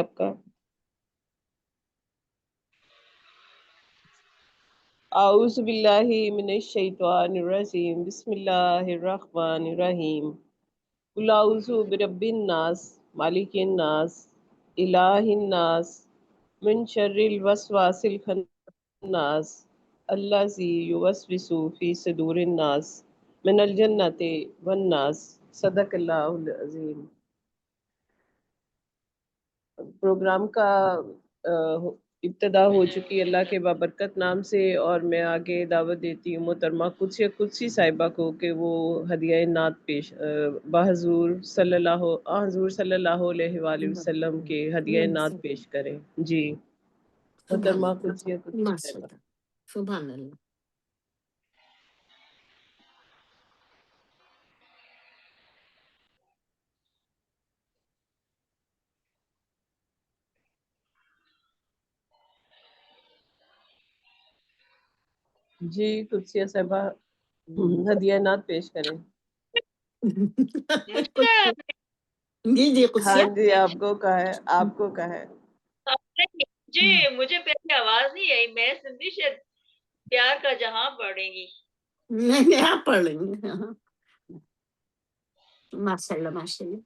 آپ کا اعوذ باللہ من الشیطان الرجیم بسم اللہ الرحمن الرحیم قل اعوذ برب الناس مالک الناس الہ الناس من شر الوسواس الخناس الذی یوسوس فی صدور الناس من الجنۃ والناس۔ صدق اللہ العظیم۔ پروگرام کا ابتدا ہو چکی اللہ کے بابرکت نام سے، اور میں آگے دعوت دیتی ہوں محترمہ قدسی صاحبہ کو کہ وہ ہدیہ نعت پیش حضور صلی اللہ علیہ وآلہ وسلم کے ہدیہ نعت پیش کریں۔ جی سبحان محترمہ اللہ، قدسی ماشاء صاحبہ۔ اللہ، سبحان اللہ۔ جی قدسی صاحبہ ہدیہ نعت پیش کریں۔ جی جی ہاں قدسیہ، جی، آپ کو کہا ہے، آپ کو کہا ہے۔ جی مجھے پہلے آواز نہیں آئی، میں سندھی سے پیار کا جہاں پڑھیں گی۔ نہیں آپ پڑھ لیں گے۔ ہاں، ماشاء اللہ ماشاء اللہ۔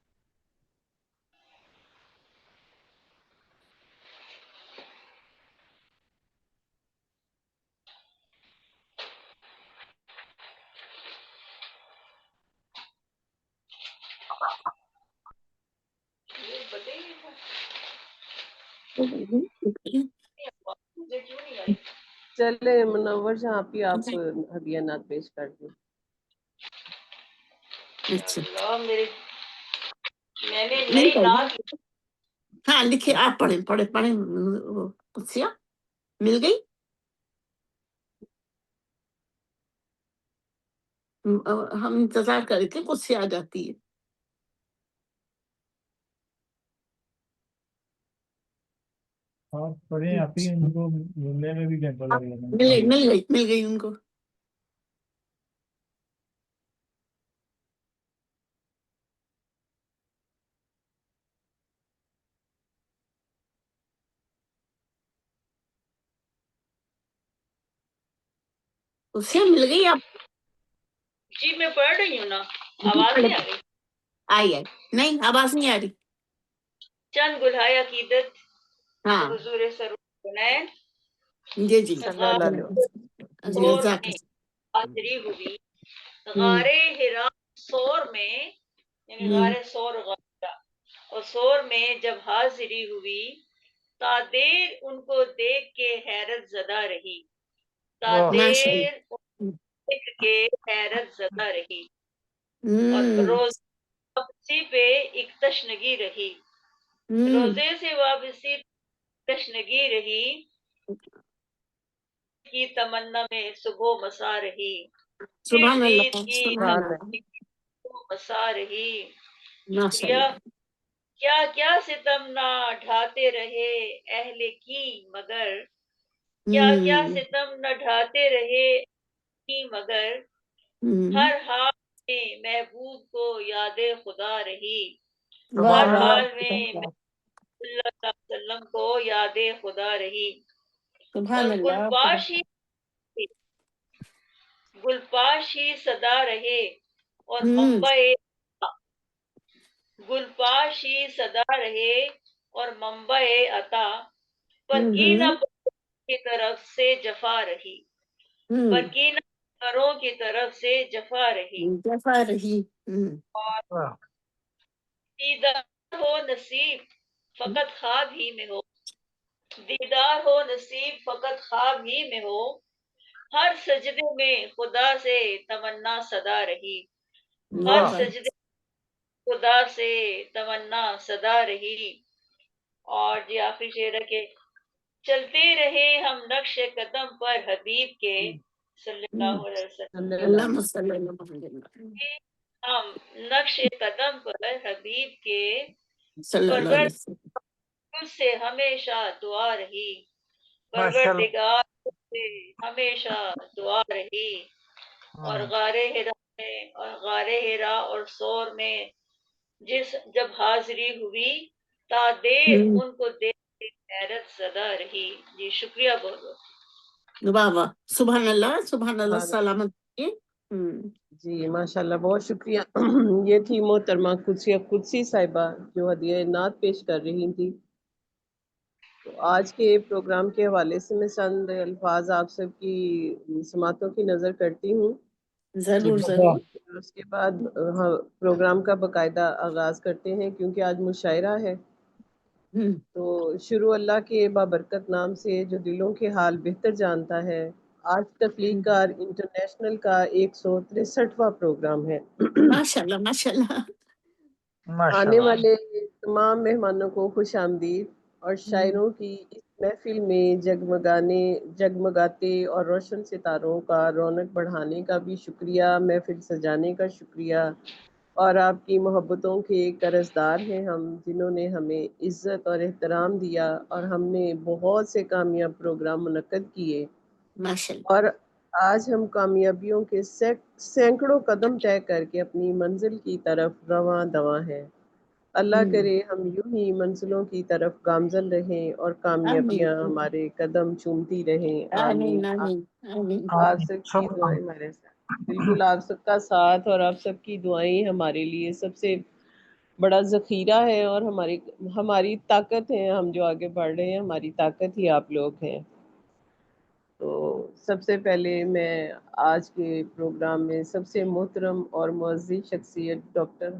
یہ بتائیے مجھے کیوں نہیں آئی؟ چلے منور جہاں پہ آپ ہدیہ نعت پیش کر دیں۔ اچھا اللہ میرے، میں نے مل نئی گئی نا؟ نعت ہاں لکھے، آپ پڑھیں پڑھیں پڑھیں قدسیہ، مل گئی؟ ہم انتظار کریں کہ قدسیہ آ جاتی ہے۔ پڑھیں آپ ہی، ان کو ملنے میں بھی گھنٹہ لگ مل گئی ان کو۔ قدسیہ مل گئی آپ؟ جی میں پڑھ رہی ہوں نا، آواز نہیں آ رہی؟ آئی نہیں، آواز نہیں آ رہی۔ چند گلہائے عقیدت ہاں حضور سرونین جی جی صلی اللہ علیہ وسلم۔ جی سور جزاک میں اللہ۔ حاضری ہوئی، ہوں، غار ہرا سور میں، یعنی ہوں، غار سور غارہ، اور سور میں جب حاضری ہوئی، تادیر ان کو دیکھ کے حیرت زدہ رہی، ماشاء تادیر اللہ۔ دیکھ کے حیرت زدہ رہی، اور ہوں، روزے واپسی پہ ایک تشنگی رہی، ہوں، روزے سے واپسی پہ تشنگی رہی، کی تمنا میں صبح مسا رہی، پھر سبحان عید اللہ کی سبحان اللہ، صبح مسا رہی۔ ماشاء شکریہ۔ اللہ۔ کیا کیا ستم نہ ڈھاتے رہے اہل کی مگر، کیا کیا ہوں، ستم نہ ڈھاتے رہے کی مگر، ہوں، ہر حال میں محبوب کو یاد خدا رہی، واہ ہر واہ، حال میں صلی اللہ علیہ وسلم کو یاد خدا رہی، اور سبحان اللہ۔ گلپاش ہی صدا رہے، اور ہوں، منبع گلپاش ہی صدا رہے، اور منبع عطا، پر کینہ ہوں، کی طرف سے جفا رہی، ہوں، پر کینہ کروں کی طرف سے جفا رہی، جفا رہی۔ ہوں، اور دیدار ہو نصیب فقط خواب ہی میں ہو، دیدار ہو نصیب فقط خواب ہی میں ہو، ہر سجدے میں خدا سے تمنا صدا رہی، ہر واہ واہ، سجدے خدا سے تمنا صدا رہی۔ اور جی آخری شعر ہے کہ چلتے رہے ہم نقش قدم پر حبیب کے صلی اللہ علیہ وسلم، صلی اللہ علیہ اللہم صلی اللہ علیہ وسلم، ہم نقش قدم پر حبیب کے، صلی اللہ پرور علیہ وسلم۔ تجھ سے ہمیشہ دعا رہی، ماشاء اللہ۔ پروردگار تجھ سے ہمیشہ دعا رہی، اور غار ہرا میں، اور غار ہرا اور سور میں جب حاضری ہوئی، تا دے ہوں، ان کو دے حیرت زدہ رہی. جی شکریہ بہت بہت. واہ واہ، سبحان اللہ ہاں سلامت رہیے۔ جی ماشاءاللہ، بہت شکریہ۔ یہ تھی محترمہ قدسی صاحبہ جو ہدیہ نعت پیش کر رہی تھی۔ تو آج کے پروگرام کے حوالے سے میں چند الفاظ آپ سب کی سماعتوں کی نظر کرتی ہوں، ضرور ٹھیک ہے ضرور۔ اور اس کے بعد ہاں پروگرام کا باقاعدہ آغاز کرتے ہیں، کیونکہ آج مشاعرہ ہے۔ ہوں، تو شروع اللہ کے بابرکت نام سے جو دلوں کے حال بہتر جانتا ہے۔ آج تخلیق کار انٹرنیشنل کا 163واں پروگرام ہے۔ ماشاء اللہ ماشاء اللہ۔ ماشاء آنے اللہ. والے تمام مہمانوں کو خوش آمدید، اور شاعروں کی اس محفل میں جگمگاتے اور روشن ستاروں کا رونق بڑھانے کا بھی شکریہ، محفل سجانے کا شکریہ، اور آپ کی محبتوں کے قرضدار ہیں ہم، جنہوں نے ہمیں عزت اور احترام دیا، اور ہم نے بہت سے کامیاب پروگرام منعقد کیے، ماشاء اللہ۔ اور آج ہم کامیابیوں کے سینکڑوں قدم طے کر کے اپنی منزل کی طرف رواں دواں ہیں۔ اللہ کرے ہم یوں ہی منزلوں کی طرف گامزن رہیں، اور آمین کامیابیاں ہمارے قدم چومتی رہیں۔ آمین۔ آمین آمین آمین۔ آپ سب کی دعائیں ہمارے ساتھ، بالکل آپ سب کا ساتھ اور آپ سب کی دعائیں ہمارے لیے سب سے بڑا ذخیرہ ہے، اور ہماری طاقت ہے۔ ہم جو آگے بڑھ رہے ہیں، ہماری طاقت ہی آپ لوگ ہیں۔ تو سب سے پہلے میں آج کے پروگرام میں سب سے محترم اور معزز شخصیت ڈاکٹر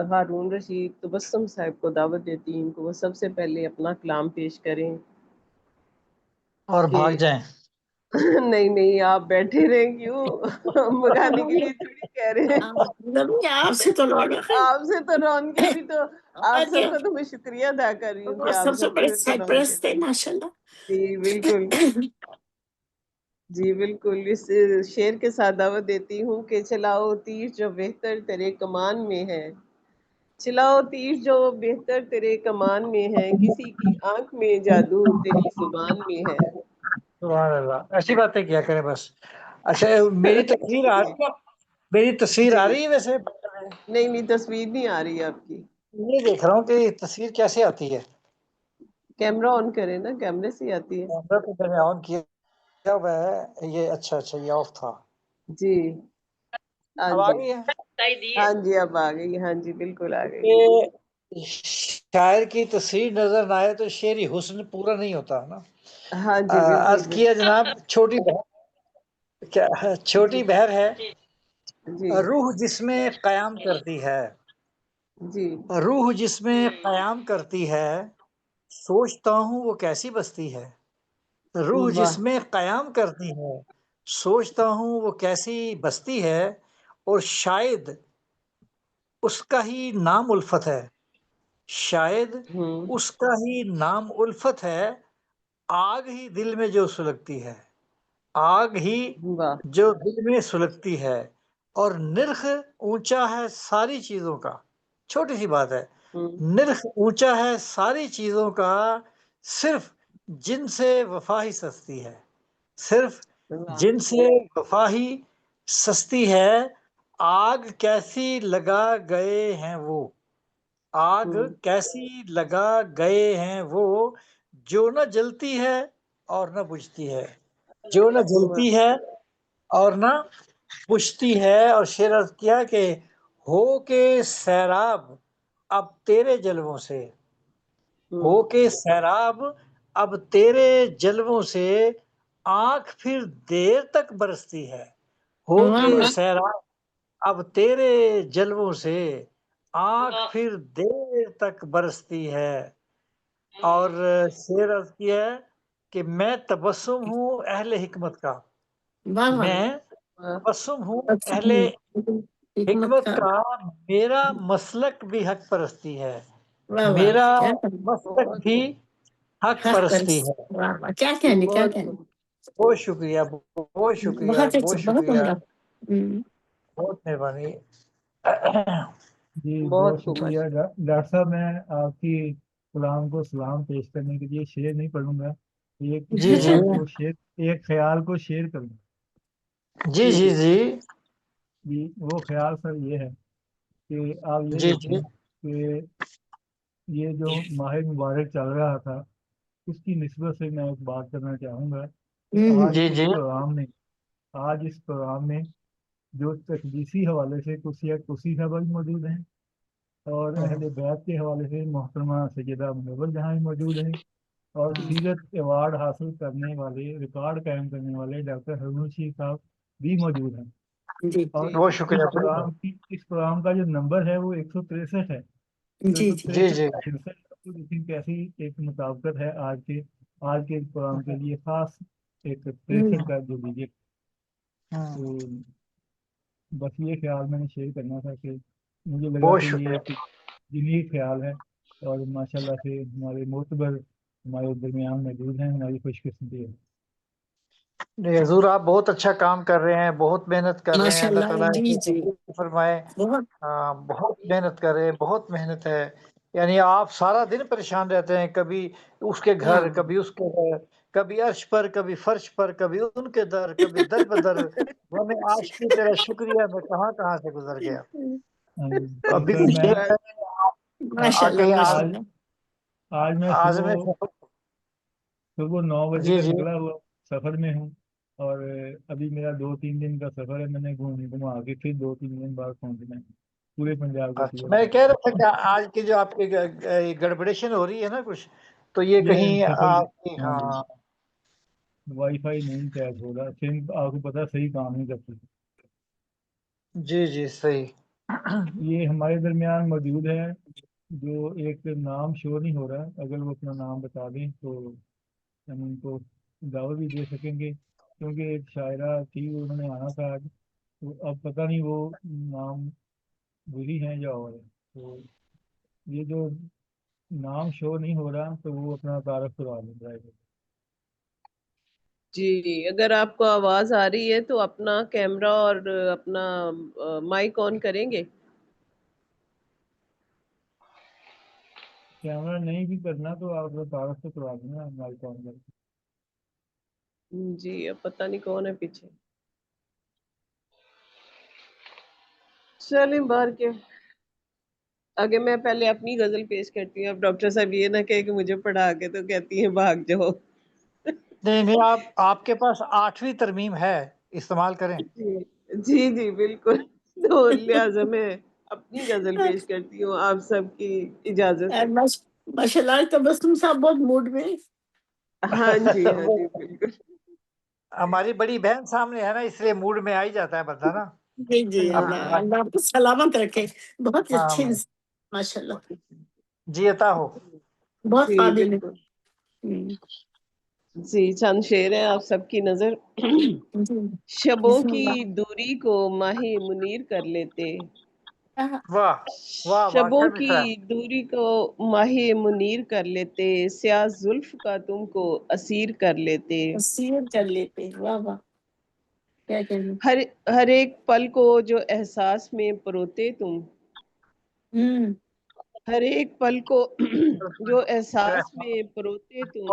ہارون رشید تبسم صاحب کو دعوت دیتی ہوں کہ وہ سب سے پہلے اپنا کلام پیش کریں۔ اور کہ بھاگ جائیں. نہیں نہیں، آپ بیٹھے رہیں، کیوں بگانے کے لیے تھوڑی کہہ رہے ہیں۔ نبی آپ سے تو رونق ہے، آپ سے تو رونقیں بھی تو، آپ اور سب کا تو میں شکریہ ادا کر رہی ہوں وہ کہ آپ سب سے سب بڑے کو تو رونقیں۔ سرپرست تھے ماشاء جی بالکل، اللہ۔ جی بالکل۔ اس شعر کے ساتھ دعوت دیتی ہوں کہ چلاؤ تیر جو بہتر تیرے کمان میں ہے، چلاؤ تیر جو بہتر تیرے کمان میں ہے، کسی کی آنکھ میں جادو تیری زبان میں ہے۔ سبحان اللہ، ایسی باتیں کیا کریں بس. اچھا میری تصویر آ رہی ہے؟ میری تصویر جی آ رہی ہے ویسے؟ نہیں نہیں، تصویر نہیں آ رہی ہے آپ کی۔ یہ دیکھ رہا ہوں کہ یہ تصویر کیسے آتی ہے. کیمرہ آن کریں نا، کیمرے سے ہی آتی ہے۔ کیمرہ تو میں نے آن کیا ہوا ہے. یہ اچھا یہ آف تھا. جی ہاں اب آ جی، گئی ہے. بتائی دی ہے. ہاں جی اب آ گئی، ہاں جی بالکل آ گئی۔ کہ شاعر کی تصویر نظر نہ آئے تو شعری حسن پورا نہیں ہوتا نا. ہاں جی بالکل عرض کیا جناب، چھوٹی جی بہر ہے، جی روح جس میں قیام کرتی ہے، جی روح جس میں قیام کرتی ہے، سوچتا ہوں وہ کیسی بستی ہے. روح واہ، جس میں قیام کرتی ہے، سوچتا ہوں وہ کیسی بستی ہے، اور شاید اس کا ہی نام الفت ہے، شاید ہوں، اس کا ہی نام الفت ہے. آگ ہی دل میں جو سلگتی ہے، آگ ہی واہ، جو دل میں سلگتی ہے، اور نرخ اونچا ہے ساری چیزوں کا. چھوٹی سی بات ہے، ہوں، نرخ اونچا ہے ساری چیزوں کا، صرف جن سے وفا ہی سستی ہے، صرف واہ، جن سے وفا ہی سستی ہے. آگ کیسی لگا گئے ہیں وہ، آگ ہوں، کیسی لگا گئے ہیں وہ، جو نہ جلتی ہے اور نہ بجھتی ہے، جو نہ واہ، جلتی ہے اور نہ بجھتی ہے. اور شعر عرض کیا کہ ہو کے سیراب اب تیرے جلووں سے، ہوں، ہو کے سیراب اب تیرے جلووں سے، آنکھ پھر دیر تک برستی ہے. ہو واہ کے واہ، سیراب اب تیرے جلووں سے، آنکھ واہ. پھر دیر تک برستی ہے. اور شعر عرض کیا ہے کہ میں تبسم ہوں اہل حکمت کا، واہ واہ، میں واہ، تبسم ہوں اچھا، اہل حکمت حکمت کا، کا، میرا مسلک بھی حق پرستی ہے، واہ واہ، میرا کیا کہنے، مسلک بہت بھی خوب، حق حق پرستی پرس، ہے. واہ واہ، کیا کہنے کیا بہت کہنے، خوب، بہت شکریہ، بہت شکریہ، بہت اچھا بہت بہت شکریہ، عمدہ۔ ہوں، بہت مہربانی. جی بہت بہت خوب شکریہ ماشاء ڈاکٹر صاحب. میں آپ کی غلام کو سلام پیش کرنے کے لیے شعر نہیں پڑھوں گا، جی جی ایک خیال کو شیئر کروں گا. جی جی جی جی وہ خیال سر یہ ہے کہ آپ یہ جی جی دیکھیں کہ یہ جو ماہ مبارک چل رہا تھا اس کی نسبت سے میں ایک بات کرنا چاہوں گا کہ ہوں، جی جی آج اس پروگرام میں جو تقدیسی حوالے سے کسی صاحبہ بھی موجود ہیں، اور اہل بیت کے حوالے سے محترمہ سیدہ منور جہاں بھی موجود ہیں، اور سیرت ایوارڈ حاصل کرنے والے، ریکارڈ قائم کرنے والے ڈاکٹر ہرمن شیخ صاحب بھی موجود ہیں۔ جی اور جی بہت جی شکریہ اس پروگرام کا جو نمبر ہے وہ 163 ہے۔ تو جی جی جی جی 163 کیسی ایک مطابقت ہے آج کے پروگرام کے لیے خاص ایک 63 کا جو دیجیے۔ تو بس یہ خیال میں نے شیئر کرنا تھا کہ مجھے لگا بہت کہ یہ شکریہ۔ ایک یونیک خیال ہے، اور ماشاءاللہ سے ہمارے معتبر ہمارے درمیان موجود ہیں، ہماری خوش قسمتی ہے۔ نہیں حضور، آپ بہت اچھا کام کر رہے ہیں، بہت محنت کر رہے ہیں، ماشاء اللہ اللہ، تعالیٰ جی ایسے جی، قبول فرمائے۔ بہت بہت محنت کر رہے ہیں، بہت محنت ہے، یعنی آپ سارا دن پریشان رہتے ہیں، کبھی اس کے ہاں گھر، کبھی اس کے گھر، کبھی عرش پر، کبھی فرش پر، کبھی ان کے در، کبھی در بدر، میں آج کی تیرا شکریہ میں کہاں کہاں سے گزر گیا۔ ابھی سر میں شیر ماشاء اللہ، کہیں ماشاء اللہ۔ آج میں آزم صبح 9 بجے جی کا جی نکلا ہوا سفر میں ہوں، اور ابھی میرا 2-3 دن کا سفر ہے، میں نے گھما کے پھر 2-3 دن بعد پہنچنا ہے، پورے پنجاب کو اچھا، کور میں کرنا کہہ ہے۔ رہا تھا کہ آج کی جو آپ کی گڑبڑیشن ہو رہی ہے نا کچھ، تو یہ کہیں سفر، آپ کی ہاں جی، وائی فائی نہیں چارج ہو رہا، سم آپ کو پتا صحیح کام نہیں کرتی۔ جی جی صحیح۔ یہ ہمارے درمیان موجود ہے جو ایک نام شو نہیں ہو رہا، اگر وہ اپنا نام بتا دیں تو ہم ان کو دعوت بھی دے سکیں گے، کیونکہ ایک شاعرہ تھی، انہوں نے آنا تھا آج، تو اب پتہ نہیں وہ نام بری ہیں یا اور ہے، تو یہ جو نام شو نہیں ہو رہا تو وہ اپنا تعارف کروا لیں ڈرائیور۔ جی، اگر آپ کو آواز آ رہی ہے تو اپنا کیمرہ اور اپنا مائک آن کریں گے۔ کیمرہ نہیں بھی کرنا تو آپ اپنا تعارف تو کروا دینا ہمارے کام کر کے۔ جی، اب پتہ نہیں کون ہے پیچھے، چلیں باہر کے آگے میں پہلے اپنی غزل پیش کرتی ہوں۔ اب ڈاکٹر صاحب یہ نہ کہے کہ مجھے پڑھا کے تو کہتی ہیں بھاگ جاؤ۔ نہیں نہیں، آپ کے پاس 8ویں ترمیم ہے، استعمال کریں۔ جی جی جی بالکل، تو لہٰذا میں اپنی غزل پیش کرتی ہوں آپ سب کی اجازت سے۔ ماشاء اللہ، تبسم صاحب بہت موڈ میں۔ ہاں جی بالکل۔ ہماری بڑی بہن سامنے ہے نا، اس لیے موڈ میں آ ہی جاتا ہے بندہ نا۔ جی جی، اللہ اپنے اللہ آپ کو سلامت رکھے، بہت ہاں اچھے ماشاء اللہ، جی عطا ہو۔ بہت جی قابل ہے۔ بالکل، جی چند شعر ہیں آپ سب کی نظر۔ جی، شبوں بسم کی اللہ۔ دوری کو ماہ منیر کر لیتے، واہ واہ واہ، شبوں کیا کی مصرا ہے۔ دوری کو ماہ منیر کر لیتے، سیاہ زلف کا تم کو اسیر کر لیتے، تفسیر کر لیتے، واہ واہ، کیا کہنا۔ ہر ایک پل کو جو احساس میں پروتے تم، ہر ایک پل کو جو احساس میں پروتے تم،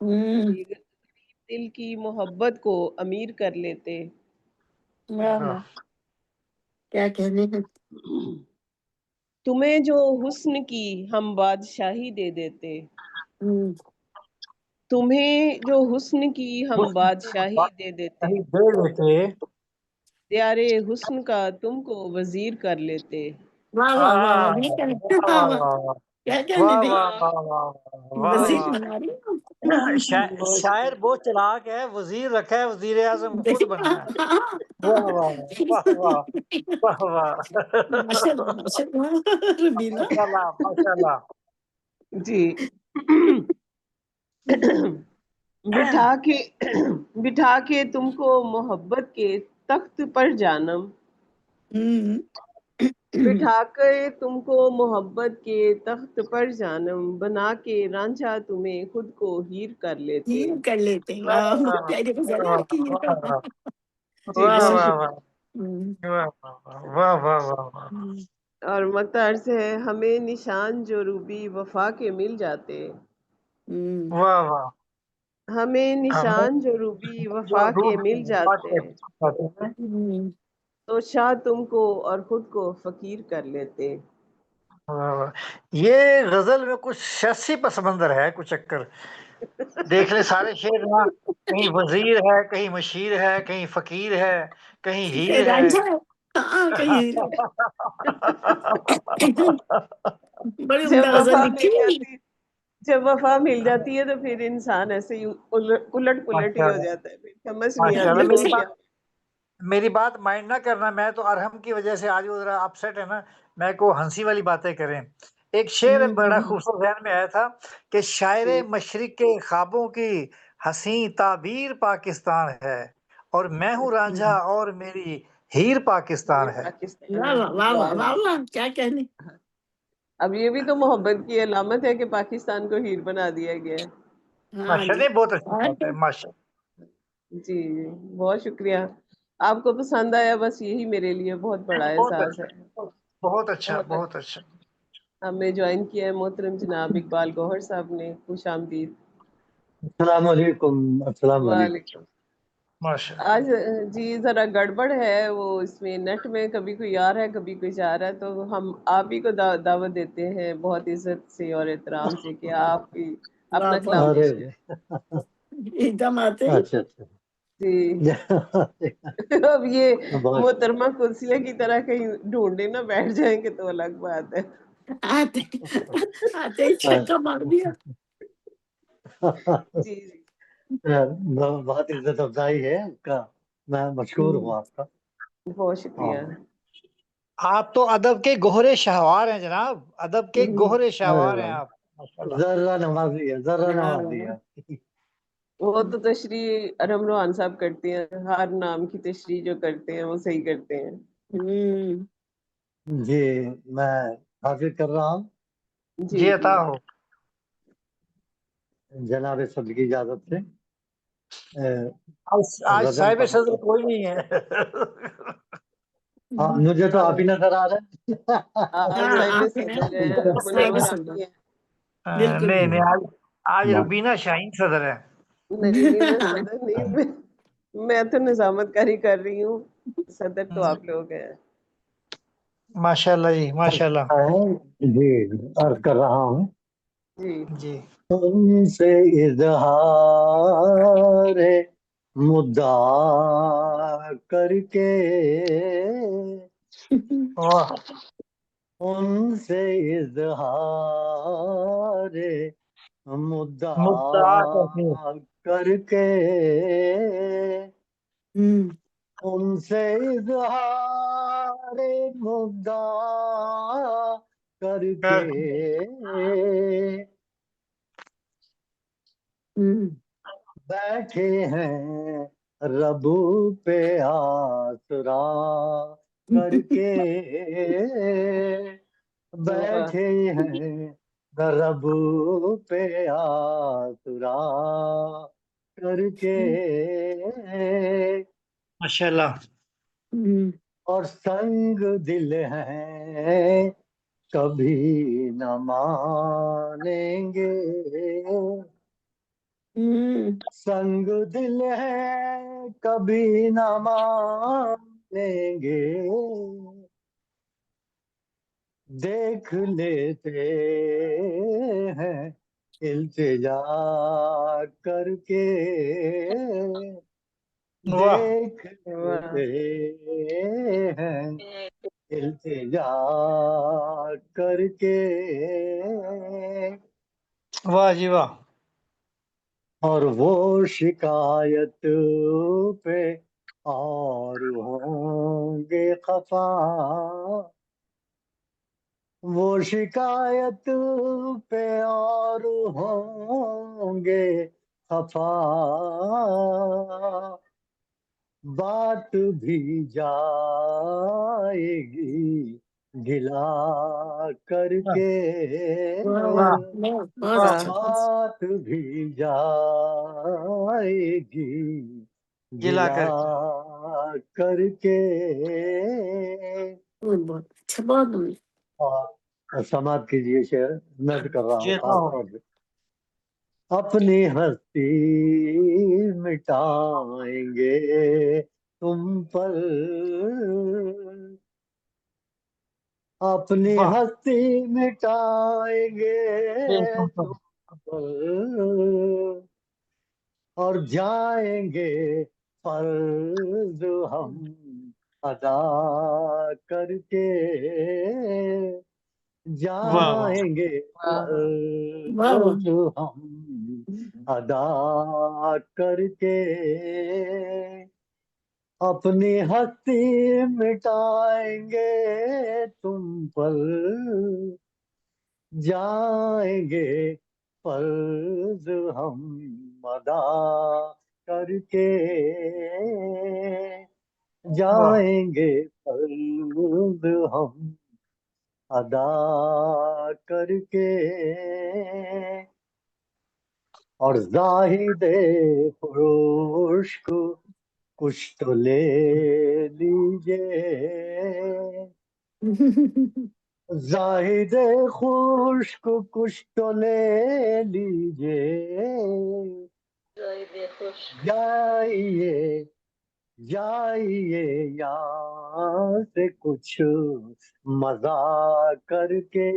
غریب دل کی محبت کو امیر کر لیتے، واہ واہ، کیا کہنے ہیں۔ تمہیں جو حسن کی ہم بادشاہی دے دیتے، تمہیں جو حسن کی ہم بادشاہی دے دیتے، دے لیتے۔ دیار حسن کا تم کو وزیر کر لیتے۔ واہ واہ واہ واہ، یہ کہنے، واہ واہ، کیا کہنے واہ تھے، واہ واہ واہ واہ وزیر واہ۔ بنا رہی ہوں۔ بہت شاعر شکریہ۔ بہت چلاک ہے، وزیر رکھا ہے، وزیر اعظم خود بننا ہے۔ واہ واہ واہ واہ واہ واہ۔ ماشاء اللہ، ماشاء اللہ، ربینا۔ ماشاء اللہ ماشاء اللہ۔ جی بٹھا کے تم کو محبت کے تخت پر جانم، بٹھا کے تم کو محبت کے تخت پر جانم، بنا کے رانجھا تمہیں خود کو ہیر کر لیتے۔ ہیل کر لیتے، واہ واہ، واہ پیاری غزل ہے واہ آپ کی یہ تو۔ جی واہ بہت واہ شکریہ۔ واہ واہ واہ۔ اور مختار سے ہے، ہمیں نشان جو روبی وفا کے مل جاتے، واہ واہ۔ ہمیں ہمیں نشان جو روبی جو وفا کے روح مل جاتے، تو شاہ تم کو اور خود کو فقیر کر لیتے۔ یہ غزل میں کچھ سیاسی پس منظر ہے، کچھ چکر دیکھ لیں سارے شعر نا، کہیں وزیر ہے، کہیں مشیر ہے، کہیں فقیر ہے، کہیں ہیر ہے۔ رانجھا ہے، ہاں کہیں بڑی جب عمدہ غزل وفا لکھی مل ہوئی۔ جاتی جب وفا مل جاتی ہے تو پھر انسان ایسے ہی الٹ پلٹ ہی ماشاء ہو اللہ، جاتا ہے، پھر سمجھ نہیں ماشاء آتی اللہ۔ کہ کیا۔ میری بات مائنڈ نہ کرنا، میں تو ارحم کی وجہ سے آج وہ ذرا اپسیٹ ہے نا، میں کو ہنسی والی باتیں کریں۔ ایک شعر بڑا خوبصورت ذہن میں آیا تھا کہ شاعر جی مشرق کے خوابوں کی حسین تعبیر پاکستان ہے، اور میں ہوں رانجھا اور میری ہیر پاکستان یہ ہے۔ پاکستان واہ ہے، واہ واہ واہ واہ واہ واہ، کیا کہنے۔ اب یہ بھی تو محبت کی علامت ہے کہ پاکستان کو ہیر بنا دیا گیا ہے۔ ہاں ماشاء جی، اللہ، بہت اچھی اور بات ہے، ماشاء جی جی، بہت شکریہ، آپ کو پسند آیا، بس یہی میرے لیے بہت بڑا اللہ، بہت احساس اچھا، ہے۔ بہت اچھا، بہت بہت اچھا۔ ہمیں جوائن کیا ہے محترم جناب اقبال گوہر صاحب نے، خوش آمدید۔ السلام علیکم، السلام علیکم۔ وعلیکم۔ ماشاء اللہ۔ آج جی ذرا گڑبڑ ہے، وہ اس میں نیٹ میں کبھی کوئی آ رہا ہے کبھی کوئی جا رہا ہے، تو ہم آپ ہی کو دعوت دیتے ہیں بہت عزت سے اور احترام سے کہ آپ بھی واہ اپنا کلام بہت ارے پیش کریں۔ ایک دم آتے ہی۔ اچھا اچھا، جی اب یہ بہت محترمہ کرسیہ کی طرح کہیں ڈھونڈے نہ بیٹھ جائیں گے تو الگ بات ہے۔ آتے آتے ہی چھکا مار دیا۔ جی جی بہت عزت افزائی ہے اس کا، میں مشکور ہوں آپ کا۔ بہت شکریہ۔ آپ تو ادب کے گوہرے شہوار ہیں جناب، ادب کے گوہرے شہوار ہیں آپ، ماشاء اللہ۔ ذرہ نوازی ہے، ذرہ نوازی ہے۔ وہ تو تشریح ارم روحان صاحب کرتے ہیں، ہر نام کی تشریح جو کرتے ہیں وہ صحیح کرتے ہیں۔ جی میں حاضر کر رہا ہوں جی جی جی عطا ہو۔ جناب صدر کی اجازت سے۔ آج غزل صاحب پڑھنا صدر چاہتا کوئی نہیں ہے۔ ہوں۔ مجھے تو آپ ہی نظر آ رہے ہیں۔ آج ہاں صاحب آپ صدر ہیں ہیں، صاحب منور آپ صدر، بھی ہیں۔ بالکل نہیں نہیں، بالکل۔ آج روبینہ شاہین صدر ہے۔ نہیں نہیں، میں صدر نہیں، میں تو نظامت کاری کر رہی ہوں، صدر تو آپ لوگ ہیں۔ ماشاء اللہ جی، ماشاء اللہ۔ جی عرض کر رہا ہوں، جی جی تم سے اظہار مدعا کر کے، واہ، ان سے اظہار مدعا مدعا کرتے کر کے، ان سے اظہار مدعا کر کے بیٹھے ہیں رب پہ آسرا کر کے، بیٹھے ہیں رب پہ آسرا کر کے، ماشاء اللہ۔ اور سنگ دل ہیں کبھی نہ مانیں گے، سنگ دل ہے کبھی نہ مانیں گے، دیکھ لیتے ہیں التجا کر کے، واہ دیکھ لیتے ہیں التجا کر کے، واہ جی واہ۔ اور وہ شکایت پہ اور ہوں گے خفا، وہ شکایت پہ اور ہوں گے خفا، بات بھی جائے گی گلا کر کے، واہ بہت واہ، اچھا، واہ بات بھی جائے گی گلا گلا کر کے۔ کر کے، بہت اچھا، بہت عمدہ۔ اور سماعت کیجیے شعر نظر کر رہا جی ہوں عطا خاص ہو۔ طور سے۔ اپنی ہستی مٹائیں گے تم پر، अपनी वाह हस्ती मिटाएंगे एकदम तुम पर, और जाएंगे फर्ज हम अदा करके, वाह वाह जाएंगे वाह वाह वाह फर्ज हम अदा करके, अपनी हस्ती मिटाएंगे तुम पर, जाएंगे फर्ज हम अदा करके, वाह जाएंगे फर्ज हम अदा करके, और जाहिदे फरोश को कुछ तो ले लीजिए, जाहिदे खुश को कुछ तो ले लीजिए, जाहिदे खुश जाइए जाइए यहाँ से कुछ मजा करके,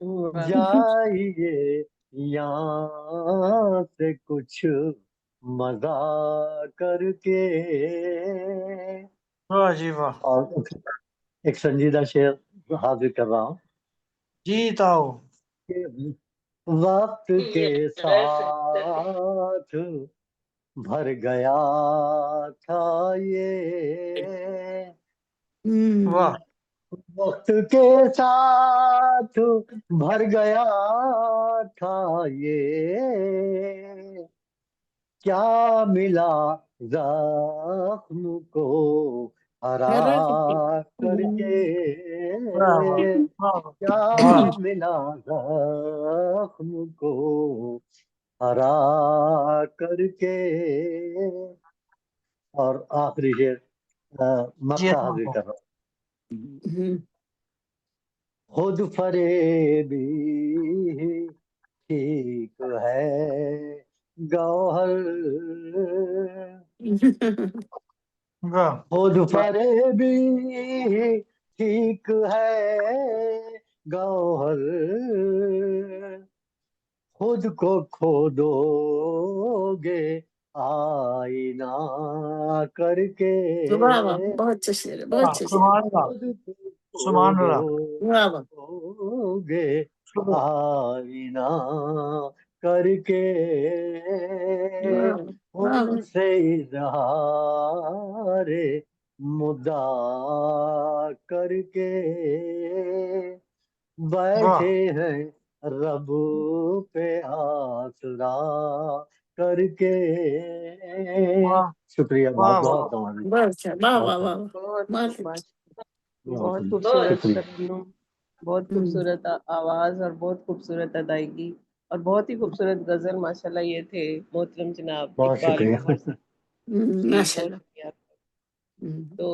वाह जाइए यहाँ से कुछ मजा करके, वाह जी वाह और एक संजीदा शेर हाजिर कर रहा हूँ जी ताओ कि वक्त के ये साथ भर गया था ये, वाह वक्त के साथ भर गया था ये, क्या मिला जख्म को हरा करके, वाह वाह वाह क्या वाह मिला जख्म को हरा करके, और आखिरी शेर जी मक्ता हाजिर ताओ कर रहा हूँ। खुद फरेबी ठीक है गौहर, वाह खुद फरेबी ठीक है गौहर, खुद को खो दोगे आईना करके, वाह वाह बहुत अच्छा शेर है, बहुत वाह अच्छा शेर है। सुभान अल्लाह खुद को खो सुभान अल्लाह वाह वाह दोगे शुक्र आईना करके, वाह वाह वाह उनसे इजहारे मुद्दा करके, वाह बैठे हैं रब पे आसरा करके। वाह शुक्रिया, वाह बहुत वाह बहुत नवाजी, बहुत अच्छा, वाह वाह बहुत वाह वाह बहुत बहुत अच्छा। बहुत बहुत खूबसूरत बहुत शुक्रिया। तरन्नुम, बहुत हम्म, खूबसूरत आवाज़ और बहुत खूबसूरत अदायगी और बहुत ही खूबसूरत गज़ल माशाल्लाह ये थे मोहतरम जनाब बहुत इकबाल शुक्रिया। बहार साहब। जी, बहुत माशाल्लाह। शुक्रिया। तो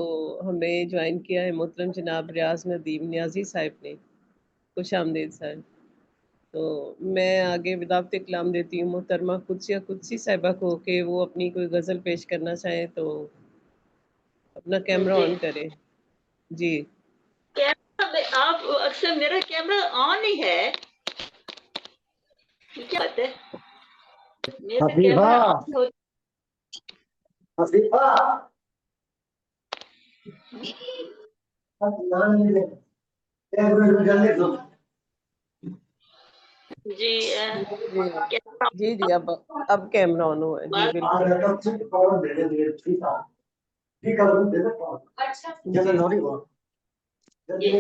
हमें ज्वाइन किया है मोहतरम जनाब रियाज़ नदीम नियाज़ी साहब ने। खुशामदीद सर। तो मैं आगे विदावत कलाम देती हूँ मोहतरमा कुदसिया कुदसी साहिबा को कि वो अपनी कोई गज़ल पेश करना चाहें तो अपना कैमरा जी। ऑन करें। जी। कैमरा आप अक्सर मेरा कैमरा ऑन ही है, क्या बात है, मेरा हफीफा, कैमरा ऑन हो। हफीफा, जल्दी दो। जी जी कैमरा जी जी अब कैमरा ऑन हुआ है जी बिल्कुल। जैसे जी नोटी बोल। ये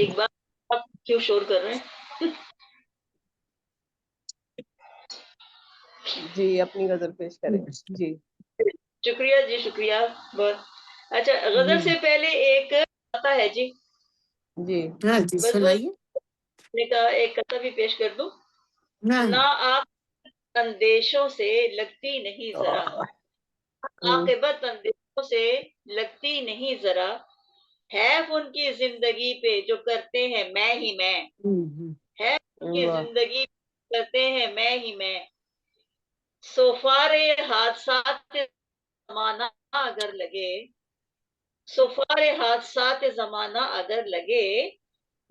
एक बार आप क्यों शोर कर रहे हैं? जी अपनी गज़ल पेश करें। जी शुक्रिया जी, शुक्रिया बहुत। अच्छा, गजल से पहले एक कथा है जी, जी हाँ जी बस वो सुनाइए। का एक कथा भी पेश कर दूं। हाँ ना आप अंदेशों से लगती नहीं जरा, आकिबत अंदेशों से लगती नहीं जरा, हैफ उनकी जिंदगी पे जो करते हैं मैं ही मैं, है उनकी वाह जिंदगी पे करते हैं मैं ही मैं, सोफारे हादसात जमाना अगर लगे, سفار حادثات زمانہ اگر لگے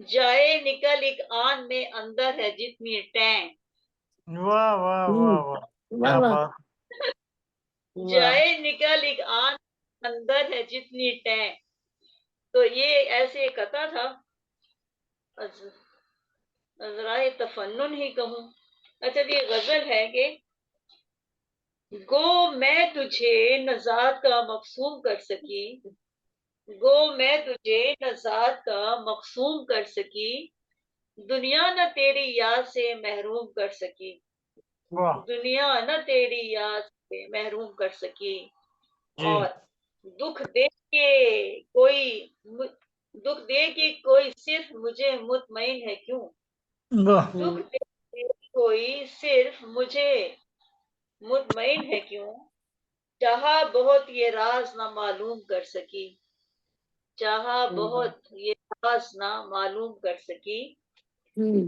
جائے نکل ایک آن میں اندر ہے جتنی ٹین واہ واہ واہ واہ کیا بات جائے نکل ایک آن اندر ہے جتنی ٹین تو یہ ایسے قطع تھا ذرائع تفنن ہی کہوں اچھا یہ غزل ہے کہ گو میں تجھے نزاد کا مقصوم کر سکی گو میں تجھے نزاد کا مقصوم کر سکی دنیا نہ تیری یاد سے محروم کر سکی واہ دنیا نہ تیری یاد سے محروم کر سکی جی اور دکھ دے کے کوئی صرف مجھے مطمئن ہے کیوں واہ دکھ دے کے کوئی صرف مجھے مطمئن ہے کیوں چاہا بہت یہ راز نہ معلوم کر سکی چاہا بہت یہ راز نہ معلوم کر سکی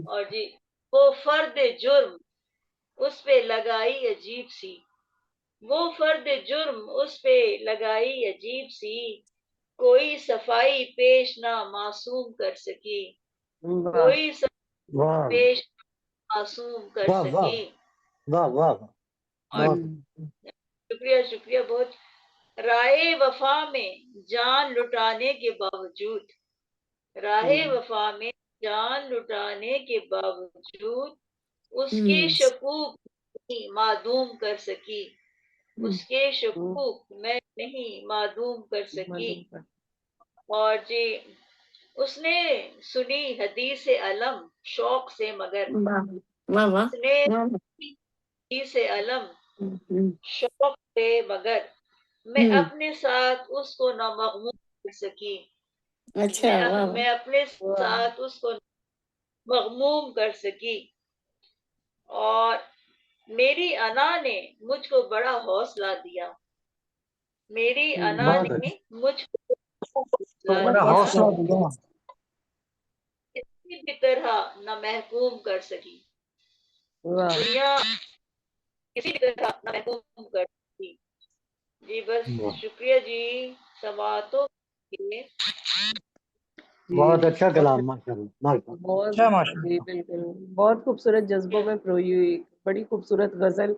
اور جی وہ فرد جرم اس پہ لگائی عجیب سی وہ فرد جرم اس پہ لگائی عجیب سی کوئی صفائی پیش نہ معصوم کر سکی کوئی صفائی واہ پیش معصوم کر واہ واہ سکی واہ واہ اور بہت شکریہ شکریہ بہت رائے وفا میں جان لٹانے کے باوجود راہ وفا میں جان لٹانے کے باوجود اس کے شکوک نہیں معدوم کر سکی اس کے شکوک میں نہیں معدوم کر سکی اور جی اس نے سنی حدیث علم شوق سے مگر اس نے حدیث علم شوق سے مگر میں اپنے ساتھ اس کو نہ مغموم کر سکی میں اپنے ساتھ اس کو مغموم کر سکی اور میری انا نے مجھ کو بڑا حوصلہ دیا میری انا بہت نے اچھا مجھ کو بڑا دیا حوصلہ دیا کسی بھی طرح نہ محکوم کر سکی دنیا کسی بھی طرح نہ محکوم کر سکی جی بس شکریہ جی سماعتوں کے لیے بہت اچھا کلام ماشاء اللہ ماشاء اللہ بہت اچھا ماشاء جی بالکل بہت خوبصورت جذبوں میں پروئی ہوئی بڑی خوبصورت غزل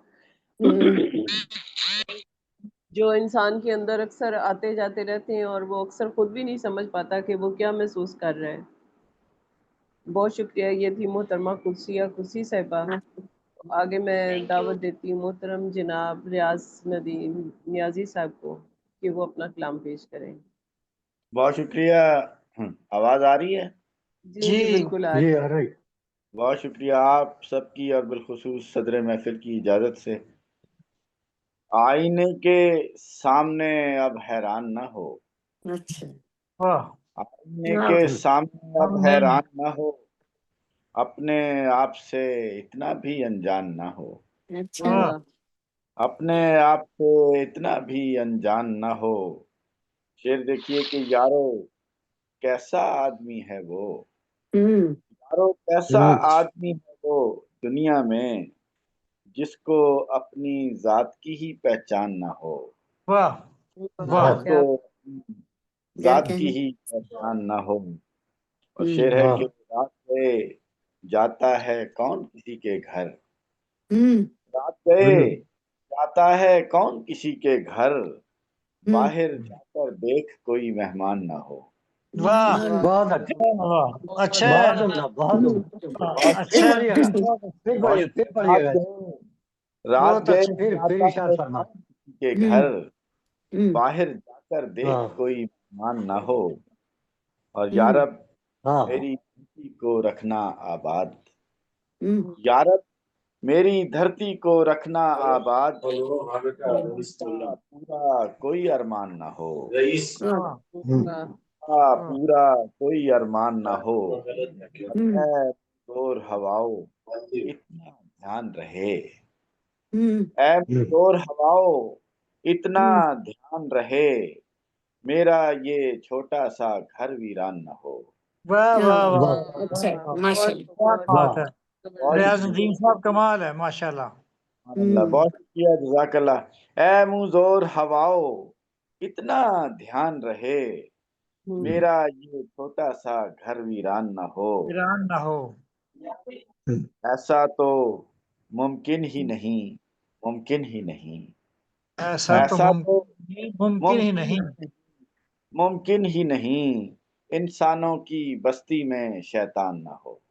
جو انسان کے اندر اکثر آتے جاتے رہتے ہیں اور وہ اکثر خود بھی نہیں سمجھ پاتا کہ وہ کیا محسوس کر رہے ہیں بہت شکریہ یہ تھی محترمہ قدسی صاحبہ آگے میں Thank you. دعوت دیتی ہوں محترم جناب ریاض ندیم نیازی صاحب کو کہ وہ اپنا کلام پیش کریں بہت شکریہ آواز آ رہی ہے جی جی بالکل آ جی آ رہی بہت شکریہ آپ سب کی اور بالخصوص صدر محفل کی اجازت سے آئینے کے سامنے اب حیران نہ ہو واہ آئینے کے سامنے اب حیران نہ ہو اپنے آپ سے اتنا بھی انجان نہ ہو واہ اپنے آپ سے اتنا بھی انجان نہ ہو شعر دیکھیے کہ یارو کیسا آدمی ہے وہ یارو کیسا آدمی ہے وہ دنیا میں جس کو اپنی ذات کی ہی پہچان نہ ہو واہ واہ جس کو ذات کی ہی پہچان نہ ہو اور شعر ہے کہ رات گئے جاتا ہے کون کسی کے گھر رات گئے جاتا ہے کون کسی کے گھر باہر جا کر دیکھ کوئی مہمان نہ ہو واہ بہت اچھا واہ اچھا بہت عمدہ بہت عمدہ اچھا پھر پڑھیے گا رات بہت گئے اچھا پھر جاتا ارشاد ہے فرما کون کسی کے گھر باہر جا کر دیکھ کوئی مہمان نہ ہو اور یارب ہاں میری دھرتی کو رکھنا آباد یارب میری دھرتی کو رکھنا آباد پورا کوئی ارمان نہ ہو پورا کوئی ارمان نہ ہو اے زور ہواؤ اتنا دھیان رہے اے زور ہواؤ اتنا دھیان رہے میرا یہ چھوٹا سا گھر ویران نہ ہو واہ واہ واہ کیا بہت بات ہے بہت ریاض شکریہ الدین صاحب کمال ہے ماشاء اللہ سبحان اللہ بہت شکریہ جزاک اللہ اے منہ زور ہواؤ इतना ध्यान रहे मेरा ये छोटा सा घर वीरान न हो। वीरान ना हो। ऐसा तो मुमकिन ही नहीं, मुमकिन ही नहीं। ऐसा तो ऐसा तो मुमकिन ही नहीं। मुमकिन ही नहीं इंसानों की बस्ती में शैतान ना हो।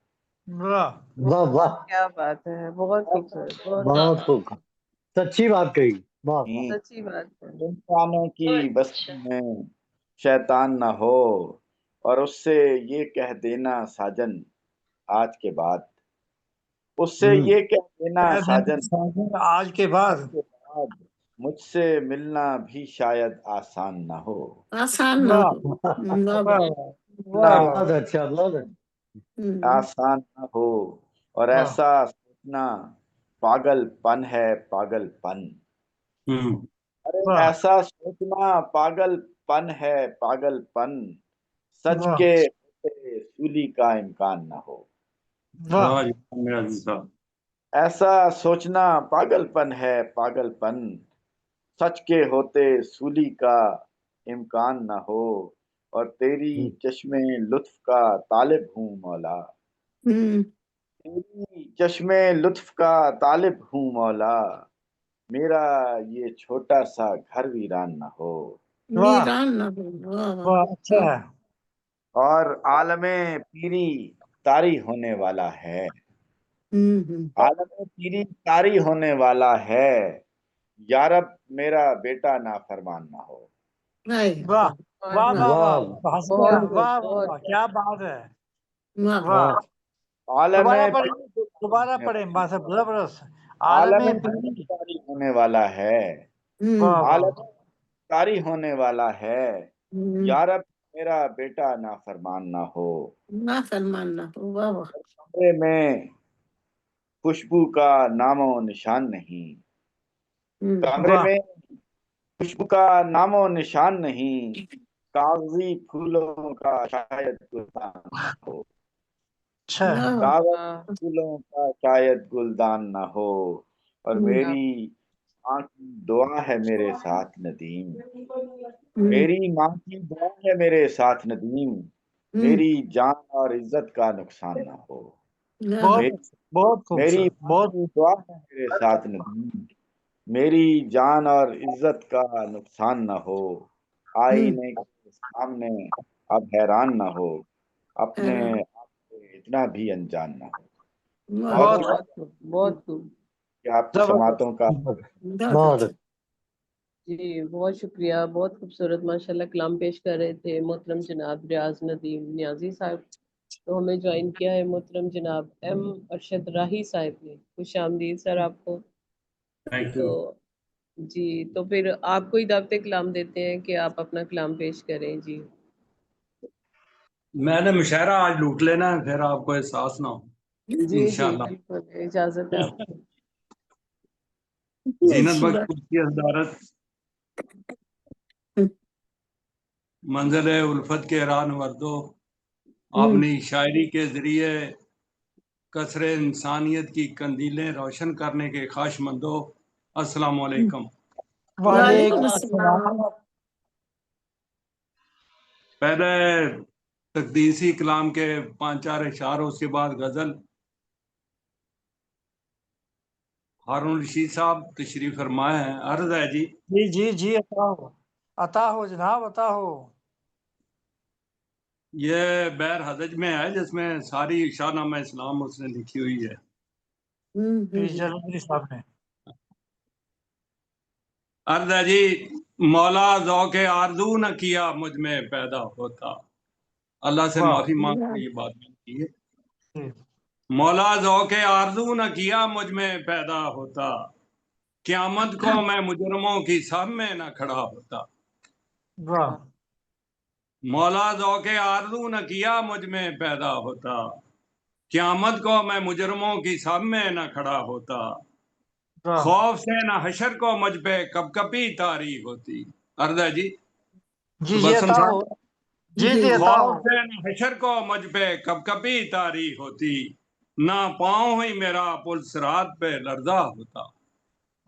वाह वाह वाह, क्या बात है, बहुत खूबसूरत, बहुत बहुत खूब, सच्ची बात कही, वाह वाह। सच्ची बात है। इंसानों की अच्छा। बस्ती में शैतान ना हो, और उससे ये कह देना साजन आज के बाद, उससे ये कह देना साजन साजन आज के बाद के बाद मुझसे मिलना भी शायद आसान ना हो। आसान ना वाह हो। वाह वाह वाह बहुत अच्छा, बहुत अच्छा। आसान ना हो, और वाह। ऐसा सोचना पागलपन है, पागलपन। अरे वाह ऐसा सोचना पागलपन है, पागलपन। सच वाह के होते सूली का इम्कान ना हो। वाह ऐसा सोचना पागलपन है, पागलपन। सच के होते सूली का इम्कान ना हो, और तेरी चश्मे लुत्फ का तालिब हूँ मौला। तेरी चश्मे लुत्फ का तालिब हूँ मौला। मेरा ये छोटा सा घर वीरान ना हो। वाह वीरान ना हो। वाह वाह, अच्छा है। और आलमे पीरी तारी होने वाला है। आलमे पीरी तारी होने वाला है। यारब मेरा बेटा नाफरमान ना हो। वाह वाह वाह वाह, वाह हंस गया। बहुत खूब, वाह वाह बहुत वाह, क्या बात है। वाह वाह, वाह, आलमे दोबारा पढ़े, पीरी दोबारा पढ़े, जबरदस्त। आलमे आलमे पीरी पीरी। तारी होने वाला है। वाह वाह आलमे तारी होने वाला है। यारब मेरा बेटा नाफरमान ना हो। ना सलमान ना हो। वाह वाह। कमरे में खुशबू का नामो निशान नहीं। कमरे वाह, में खुशबू का नामो निशान नहीं। कागजी फूलों का शायद गुलदान ना हो। अच्छा है। वाह कागजी फूलों का शायद गुलदान ना हो। और मेरी माँ की दुआ है मेरे साथ नदीम। मेरी माँ की दुआ है मेरे साथ नदीम। मेरी जान और इज्जत का नुकसान ना हो। बहुत मेरी बहुत मेरी खूबसूरत, माँ बहुत। की दुआ है मेरे साथ नदीम। मेरी जान और इज्जत का नुकसान न हो। आईने के सामने अब हैरान न हो। अपने आप से इतना भी अनजान न हो। बहुत बहुत बहुत खूब, बहुत खूब। कि आपकी जबरदस्त। समातों का बहुत अच्छा। जी, बहुत शुक्रिया, बहुत खूबसूरत माशाल्लाह कलाम पेश कर रहे थे मोहतरम जनाब रियाज नदीम नियाजी साहब। तो हमें ज्वाइन किया है मोहतरम जनाब एम अरशद राही साहब ने। खुश आमदीद सर आपको। थैंक तो यू। जी, तो फिर आपको ही दावत कलाम देते हैं कि आप अपना कलाम पेश करें जी। मैंने मुशायरा आज लूट लेना है, फिर आपको एहसास ना हो। जी जी इंशाल्लाह। बिल्कुल, इजाजत है आपको। जीनत बख्श की हदारत मंजर उल्फत के रान वर्दो, अपनी शायरी के जरिए कसरे इंसानियत की कंदीलें रोशन करने के ख्वाहिशमंदों, अस्सलाम वालेकुम। वालेकुम वालेकुम अस्सलाम। अस्सलाम। पहले तकदीसी कलाम के 5-4 इशारों, उसके बाद गजल। हारून रशीद साहब तशरीफ फरमाए हैं, अर्ज है जी। जी जी जी, अता हो जनाब, अता हो। ये बैर हदज में है, जिसमें सारी शाहनामा इस्लाम उसने लिखी हुई है। जलंधरी साहब ने। अर्ज है जी। मौला ज़ौक़ आरज़ू न किया मुझ में पैदा होता। अल्लाह से वाह माफी मांग के ये बात की है। जी, मौला ज़ौक़ आरज़ू न किया मुझ में पैदा होता। क़यामत को मैं मुजरमों की सब में न खड़ा होता। वाह मौला ज़ौक़ आरज़ू न किया मुझ में पैदा होता। क़यामत को मैं मुजरमों की सब में न खड़ा होता। वाह। खौफ से न हशर को मुझ पे कपकपी तारी होती। अर्ज है जी। जी जी, बसंत अता हो। साहब। जी जी, अता हो। खौफ से न हशर को मुझ पे कपकपी तारी होती। ना पाँव ही मेरा पुल सिरात पे लर्जा होता।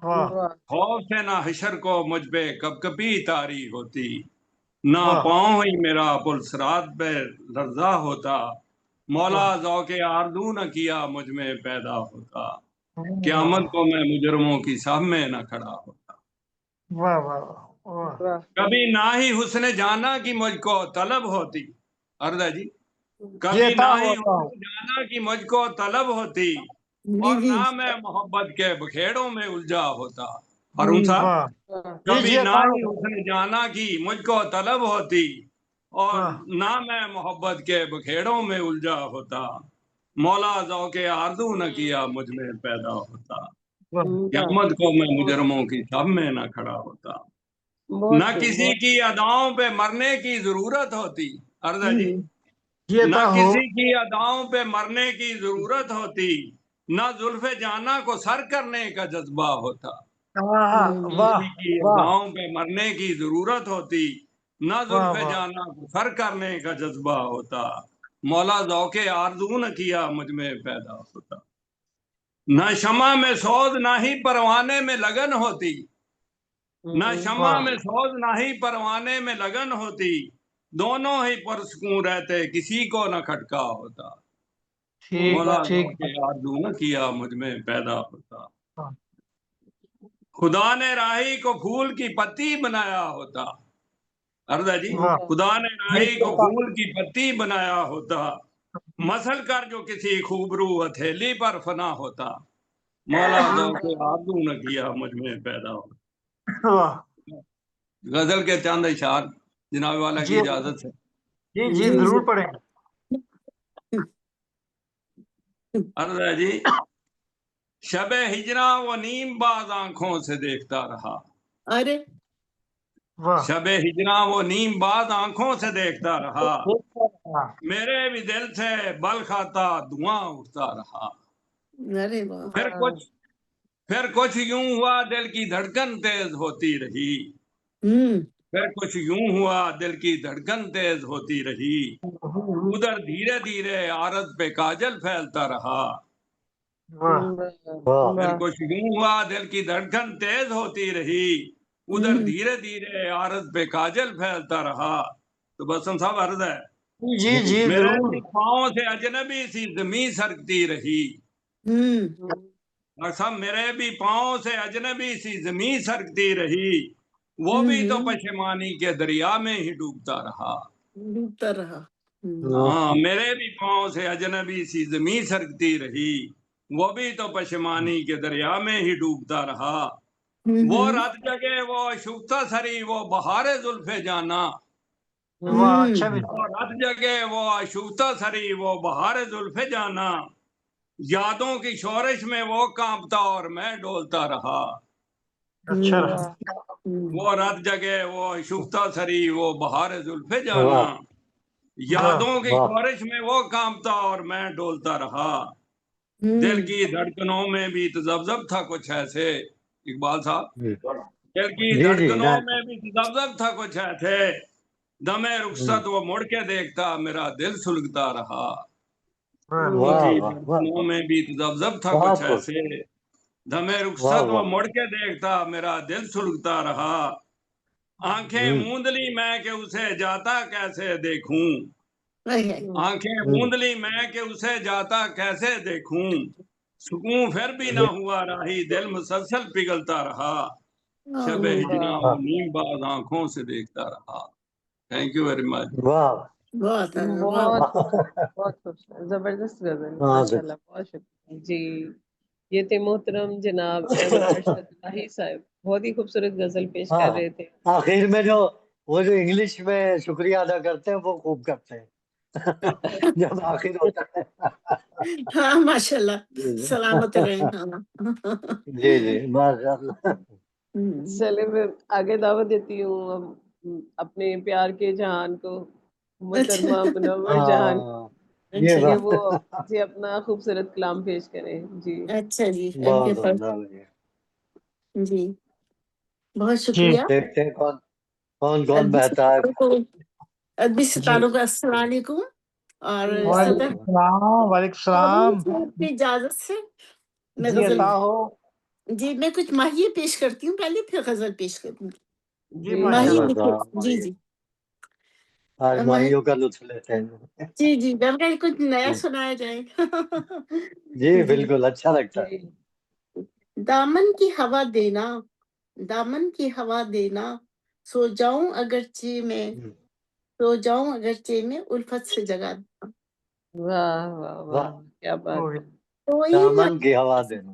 वाह वाह खौफ से ना हशर को मुझ पे कब कभी तारी होती, ना वाह पाँव ही मेरा पुलसरात पे लर्जा होता, मौला वाह ज़ौक़े आरज़ू न किया मुझ में पैदा होता, क़यामत को मैं मुजरमों की साह में न खड़ा होता। वाह वाह वाह वाह कभी ना ही हुस्न जाना की मुझको तलब होती, अर्दा जी, कभी जीता ना ही होता हूँ हुस्न जाना की मुझको तलब होती, जी और जी ना मैं मोहब्बत के बखेड़ों में उलझा होता। हारून साहब, वाह वाह जी कभी जीता ना ही होता हुस्न जाना की मुझको तलब होती, और वाह ना मैं मोहब्बत के बखेड़ों में उलझा होता, मौला ज़ौक़े आरज़ू न किया मुझ में पैदा होता, वाह वाह क़यामत को मैं मुजरमों की साह में न खड़ा होता। बहुत न किसी बहुत की अदाओं पे मरने की जरूरत होती, अर्दा जी, जीता न हो किसी की अदाओं पे मरने की जरूरत होती, न जुल्फे जाना को सर करने का जज्बा होता, वाह वाह किसी की वाह अदाओं पे मरने की जरूरत होती, न वाह जुल्फे वाह जाना को सर करने का जज्बा होता, मौला ज़ौक़े आरज़ू न किया मुझ में पैदा होता। न शमा में सौज ना ही परवाने में लगन होती, न शमा वाह में सौज ना ही परवाने में लगन होती, दोनों ही पुरस्कून रहते किसी को न खटका होता, ठीक मौला ठीक के आरज़ू न किया मुझ में पैदा होता। हाँ, खुदा ने राही को फूल की पत्ती बनाया होता, अर्दा जी, वाह खुदा ने राही को जीता फूल की पत्ती बनाया होता, मसल कर जो किसी खूबरू हथेली पर फना होता, मौला के आरज़ू न किया मुझ में पैदा होता। वाह गजल के चंद इशार जनाब वाला की जी इजाजत से। जी जी जी जी जरूर पढ़ें अर्ज है जी, शबे हिजरा वो नीम बाज आंखों से देखता रहा, अरे वाह शबे हिजरा वो नीम बाज आंखों से देखता रहा, वाह मेरे भी दिल से बल खाता धुआं उठता रहा, अरे वाह फिर कुछ यूं हुआ दिल की धड़कन तेज होती रही, फिर कुछ यूं हुआ दिल की धड़कन तेज होती रही, उधर धीरे धीरे आरज़ पे काजल फैलता रहा, वाह फिर कुछ यूं हुआ दिल की धड़कन तेज होती रही, उधर धीरे धीरे आरज़ पे काजल फैलता रहा। तो बसम साहब अर्ज है, जी जी मेरे जरूर भी पाँव से अजनबी सी जमीन सरकती रही, और सब मेरे भी पाँव से अजनबी सी जमीन सरकती रही, वो भी तो पशेमानी के दरिया में ही डूबता रहा, डूबता रहा। हाँ, मेरे भी पाँव से अजनबी सी जमीन सरकती रही, वो भी तो पशेमानी के दरिया में ही डूबता रहा, वो रात जगे वो शुफ्ता सरी वो बहारे जुल्फे जाना, वाह अच्छा भी वो रात जगे वो शुफ्ता सरी वो बहारे जुल्फे जाना, यादों की शोरश में वो कांपता और मैं डोलता रहा, अच्छा रहा वो रात जगे वो शुफ्ता सरी वो बहारे जुल्फे जाना, यादों की शोरश में वो कांपता और मैं डोलता रहा, दिल की धड़कनों में भी तजब्जब था कुछ ऐसे, इकबाल साहब, दिल की जी जी धड़कनों में भी तजब्जब था कुछ ऐसे, दमे रुखसत वो मुड़ के देखता मेरा दिल सुलगता रहा, दिल वाह की वाह वाह धड़कनों में भी तजब्जब था कुछ बहुत खूब ऐसे, दमे वाह रुखसत वो वाह मुड़ के देखता मेरा दिल सुलगता रहा, आंखें मूंद ली मैं कि उसे जाता कैसे देखूं, आंखें मूंद ली मैं कि उसे जाता कैसे देखूं, सुकून फिर भी ना हुआ राही दिल मुसलसल पिघलता रहा, शबे हिजना वो नीम बाज आंखों से देखता रहा। Thank you very much. वाह बहुत बहुत खूबसूरत जबरदस्त गजल माशाल्लाह, बहुत शुक्रिया जी। ये थे मोहतरम जनाब अहमद अरशद इलाही साहब, बहुत ही खूबसूरत गजल पेश कर हाँ रहे थे। आखिर में जो वो जो इंग्लिश में शुक्रिया अदा करते हैं वो खूब करते हैं जब आखिर होता है हाँ माशाल्लाह, सलामत रहे। हाँ जी जी माशाल्लाह चले मैं आगे दावत देती हूँ अब अपने प्यार के जहान को, मोहतरमा मुनव्वर जहान, हाँ ये अच्छा कि बात वो जी अपना खूबसूरत कलाम पेश करें जी। अच्छा जी, बहुत आपके पास बढ़िया जी बहुत जी शुक्रिया। देखते हैं कौन कौन कौन बहता है अदबी जी सितारों का अस्सलाम वालेकुम। और वालेकुम सदर सलाम वालेकुम सलाम की इजाजत से मैं जी गजल अता हो جی میں کچھ ماہیے پیش کرتی ہوں پہلے، پھر غزل پیش کروں گی. جی جی ماہی ماشاء بس اللہ. لکھے. جی جی آج ماہیوں کا لطف لیتے ہیں. جی جی میں نے کہا کچھ نیا جی سنایا جائے. جی جی بالکل اچھا لگتا ہے. جی دامن کی ہوا دینا، دامن کی ہوا دینا، سو جاؤں اگرچہ میں، سو جاؤں اگرچہ میں الفت سے جگا دینا. واہ واہ واہ واہ کیا بات ہو ہے. گیا. کوئی نہ دامن کی ہوا دینا.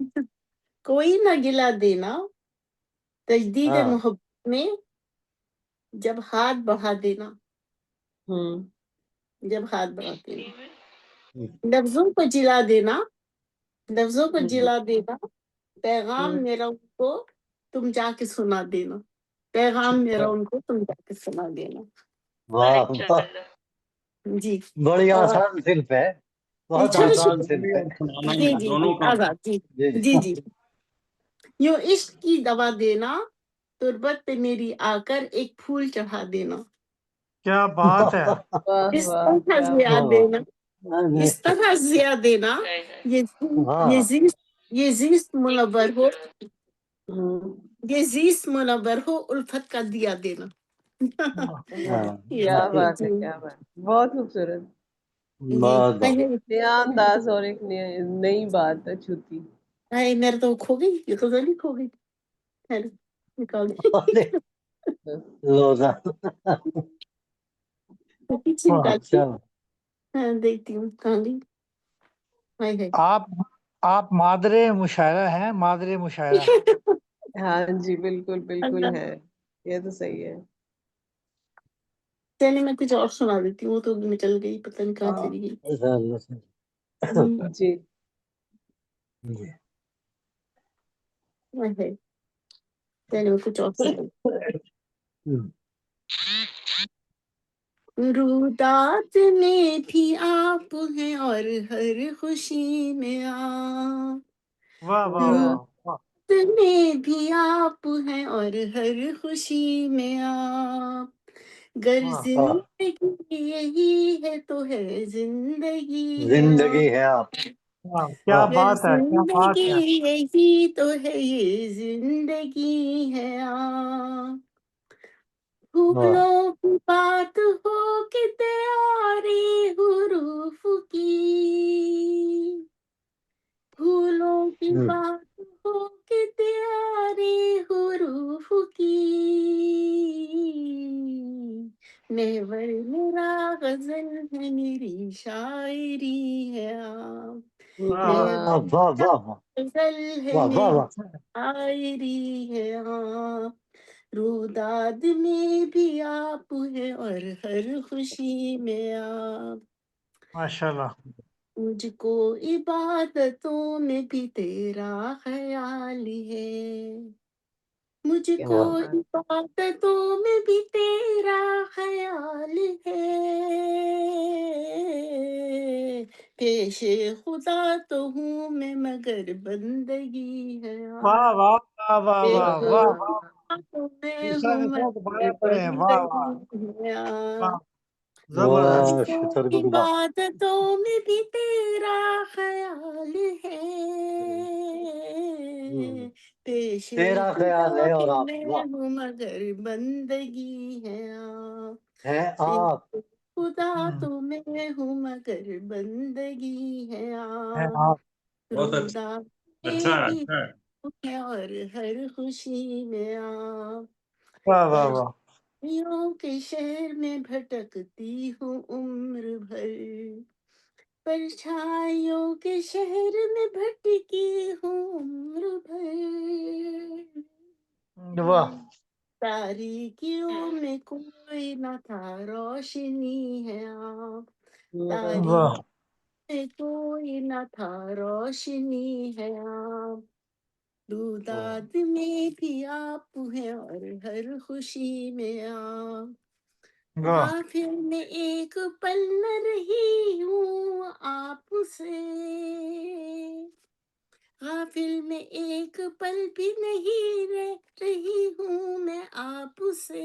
کوئی نہ گلا دینا، تجدید ہاں محبت میں جب ہاتھ بڑھا دینا، ہوں جب ہاتھ بڑھا دینا. جی میں لفظوں کو جلا دینا، لفظوں کو ہوں جلا دینا، پیغام ہوں میرا ان کو تم جا کے سنا دینا، پیغام میرا ان کو تم جا کے سنا دینا. واہ ماشاء واہ اللہ. جی بڑی اور آسان صنف ہے، بہت چھوٹی آسان چھوٹی. صنف ہے. سنانا جی ہی جی جی دونوں کا. آزاد. جی جی جی جی یوں عشق کی دوا دینا، تربت پہ میری آ کر ایک پھول چڑھا دینا. کیا بات ہے. واہ اس واہ طرح کیا زیا بات. دینا، اس طرح زیا دینا، ہائے ہائے. یہ ہاں یہ زیست ایک منور پھول ہو، چڑھا. ہوں یہ زیست منور ہو الفت کا دیا دینا. ہاں کیا بات ہے جی کیا بات. بہت خوبصورت. جی بہت بہت. نیا انداز اور ایک نئی بات ہے چھوٹی. میرے تو کھو گئی، یہ تو ذہنی کھو گئی. خیر، نکال ارے روزہ پیچھے نکال کے. اچھا. ہاں دیکھتی ہوں کہاں گئی. ہائے ہائے. آپ مادر مشاعرہ ہیں، مادر مشاعرہ. ہاں جی بالکل بالکل اللہ. ہے. یہ تو صحیح ہے. چلیے میں کچھ اور سنا دیتی ہوں، وہ تو نکل گئی، پتہ نہیں کہاں چلی گئی. ایسا اللہ سے. جی جی ہائے ہائے. چلیے میں کچھ اور سنا. رودات میں بھی آپ ہیں اور ہر خوشی میں آپ، واہ واہ واہ واہ. رودات میں بھی آپ ہیں اور ہر خوشی میں آپ. گر واہ. زندگی یہی ہے تو ہے زندگی ہے آپ. زندگی ہے آپ. واہ. کیا گر بات ہے، کیا بات زندگی ہے. یہی تو ہے، یہ زندگی ہے آپ. واہ پھولوں کی بات ہو کہ تیاری حروف کی، پھولوں کی بات ہو کہ تیاری حروف کی، محور میرا غزل ہے میری شاعری ہے آپ. واہ واہ واہ واہ واہ غزل ہے واہ واہ میری واہ. شاعری ہے آپ. روداد میں بھی آپ ہیں اور ہر خوشی میں آپ. ماشاء اللہ. مجھ کو عبادتوں میں بھی تیرا خیال ہے، مجھ کیا کو واہ بات. عبادتوں میں بھی تیرا خیال ہے. پیش خدا تو ہوں میں مگر بندگی ہے واہ آپ. واہ واہ واہ پیش واہ واہ واہ. خدا تو میں دوسرا ہوں دوسرا مگر دوبارہ پڑھیں. واہ واہ بندگی ہے آپ. واہ. مولا مجھ زبردست. کو شکر گزار. عبادتوں میں بھی تیرا خیال ہے، پیش تیرا خیال خدا ہے اور آپ. میں واہ ہوں مگر بندگی ہے آپ. ہے پیش آپ. خدا تو میں ہوں مگر بندگی ہے ہے آپ. آپ. بہت اچھا. رودا اچھا میں ہے، بھی اچھا ہے. ہے اور ہر خوشی میں آپ. واہ واہ واہ. پرچھائیوں کے شہر میں بھٹکتی ہوں عمر بھر، پرچھائیوں کے شہر میں بھٹکی ہوں عمر بھر. واہ تاریکیوں میں کوئی نہ تھا روشنی ہے آپ. واہ تاریکی واہ. میں کوئی نہ تھا روشنی ہے آپ. روداد میں بھی آپ ہیں اور ہر خوشی میں آپ. واہ غافل میں ایک پل نہ رہی ہوں آپ سے، غافل میں ایک پل بھی نہیں رہ رہی ہوں میں آپ سے.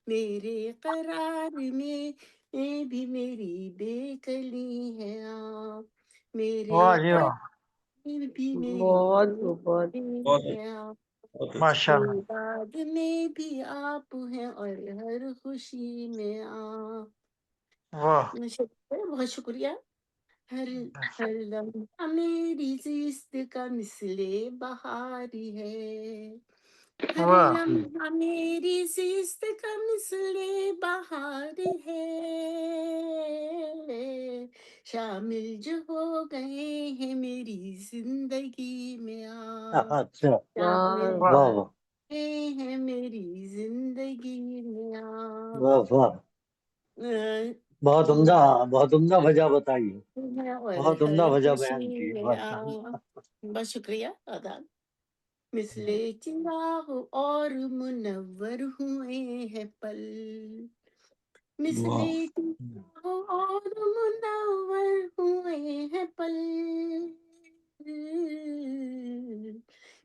میرے قرار میں بھی میری بے کلی ہے آپ. میرے واہ جی قرار واہ. फिर भी मेरी बहुत बहुत बहुत हैं आप, बहुत अच्छा। माशाल्लाह। रुबाब में भी आप हैं और हर खुशी में आप। वाह बहुत शुक्रिया। हर हर लम्हा मेरी जिस्त का मिसले बहारी है, हर वाह लम्हा मेरी जिस्त का मिसले बहार है, शामिल जो हो गए हैं मेरी जिंदगी में आप, अच्छा, शामिल वाह वाह जो वाह गए हैं मेरी जिंदगी में आप। वाह वाह, अ, बहुत उम्दा वजह बताई है, है और बहुत उम्दा हर वजह बयान खुशी की है, में माशाल्लाह। बहुत शुक्रिया आदाब। मिसले चिराग और मुनव्वर हुए हैं पल, मिसले वाह चिराग और मुनव्वर हुए हैं पल,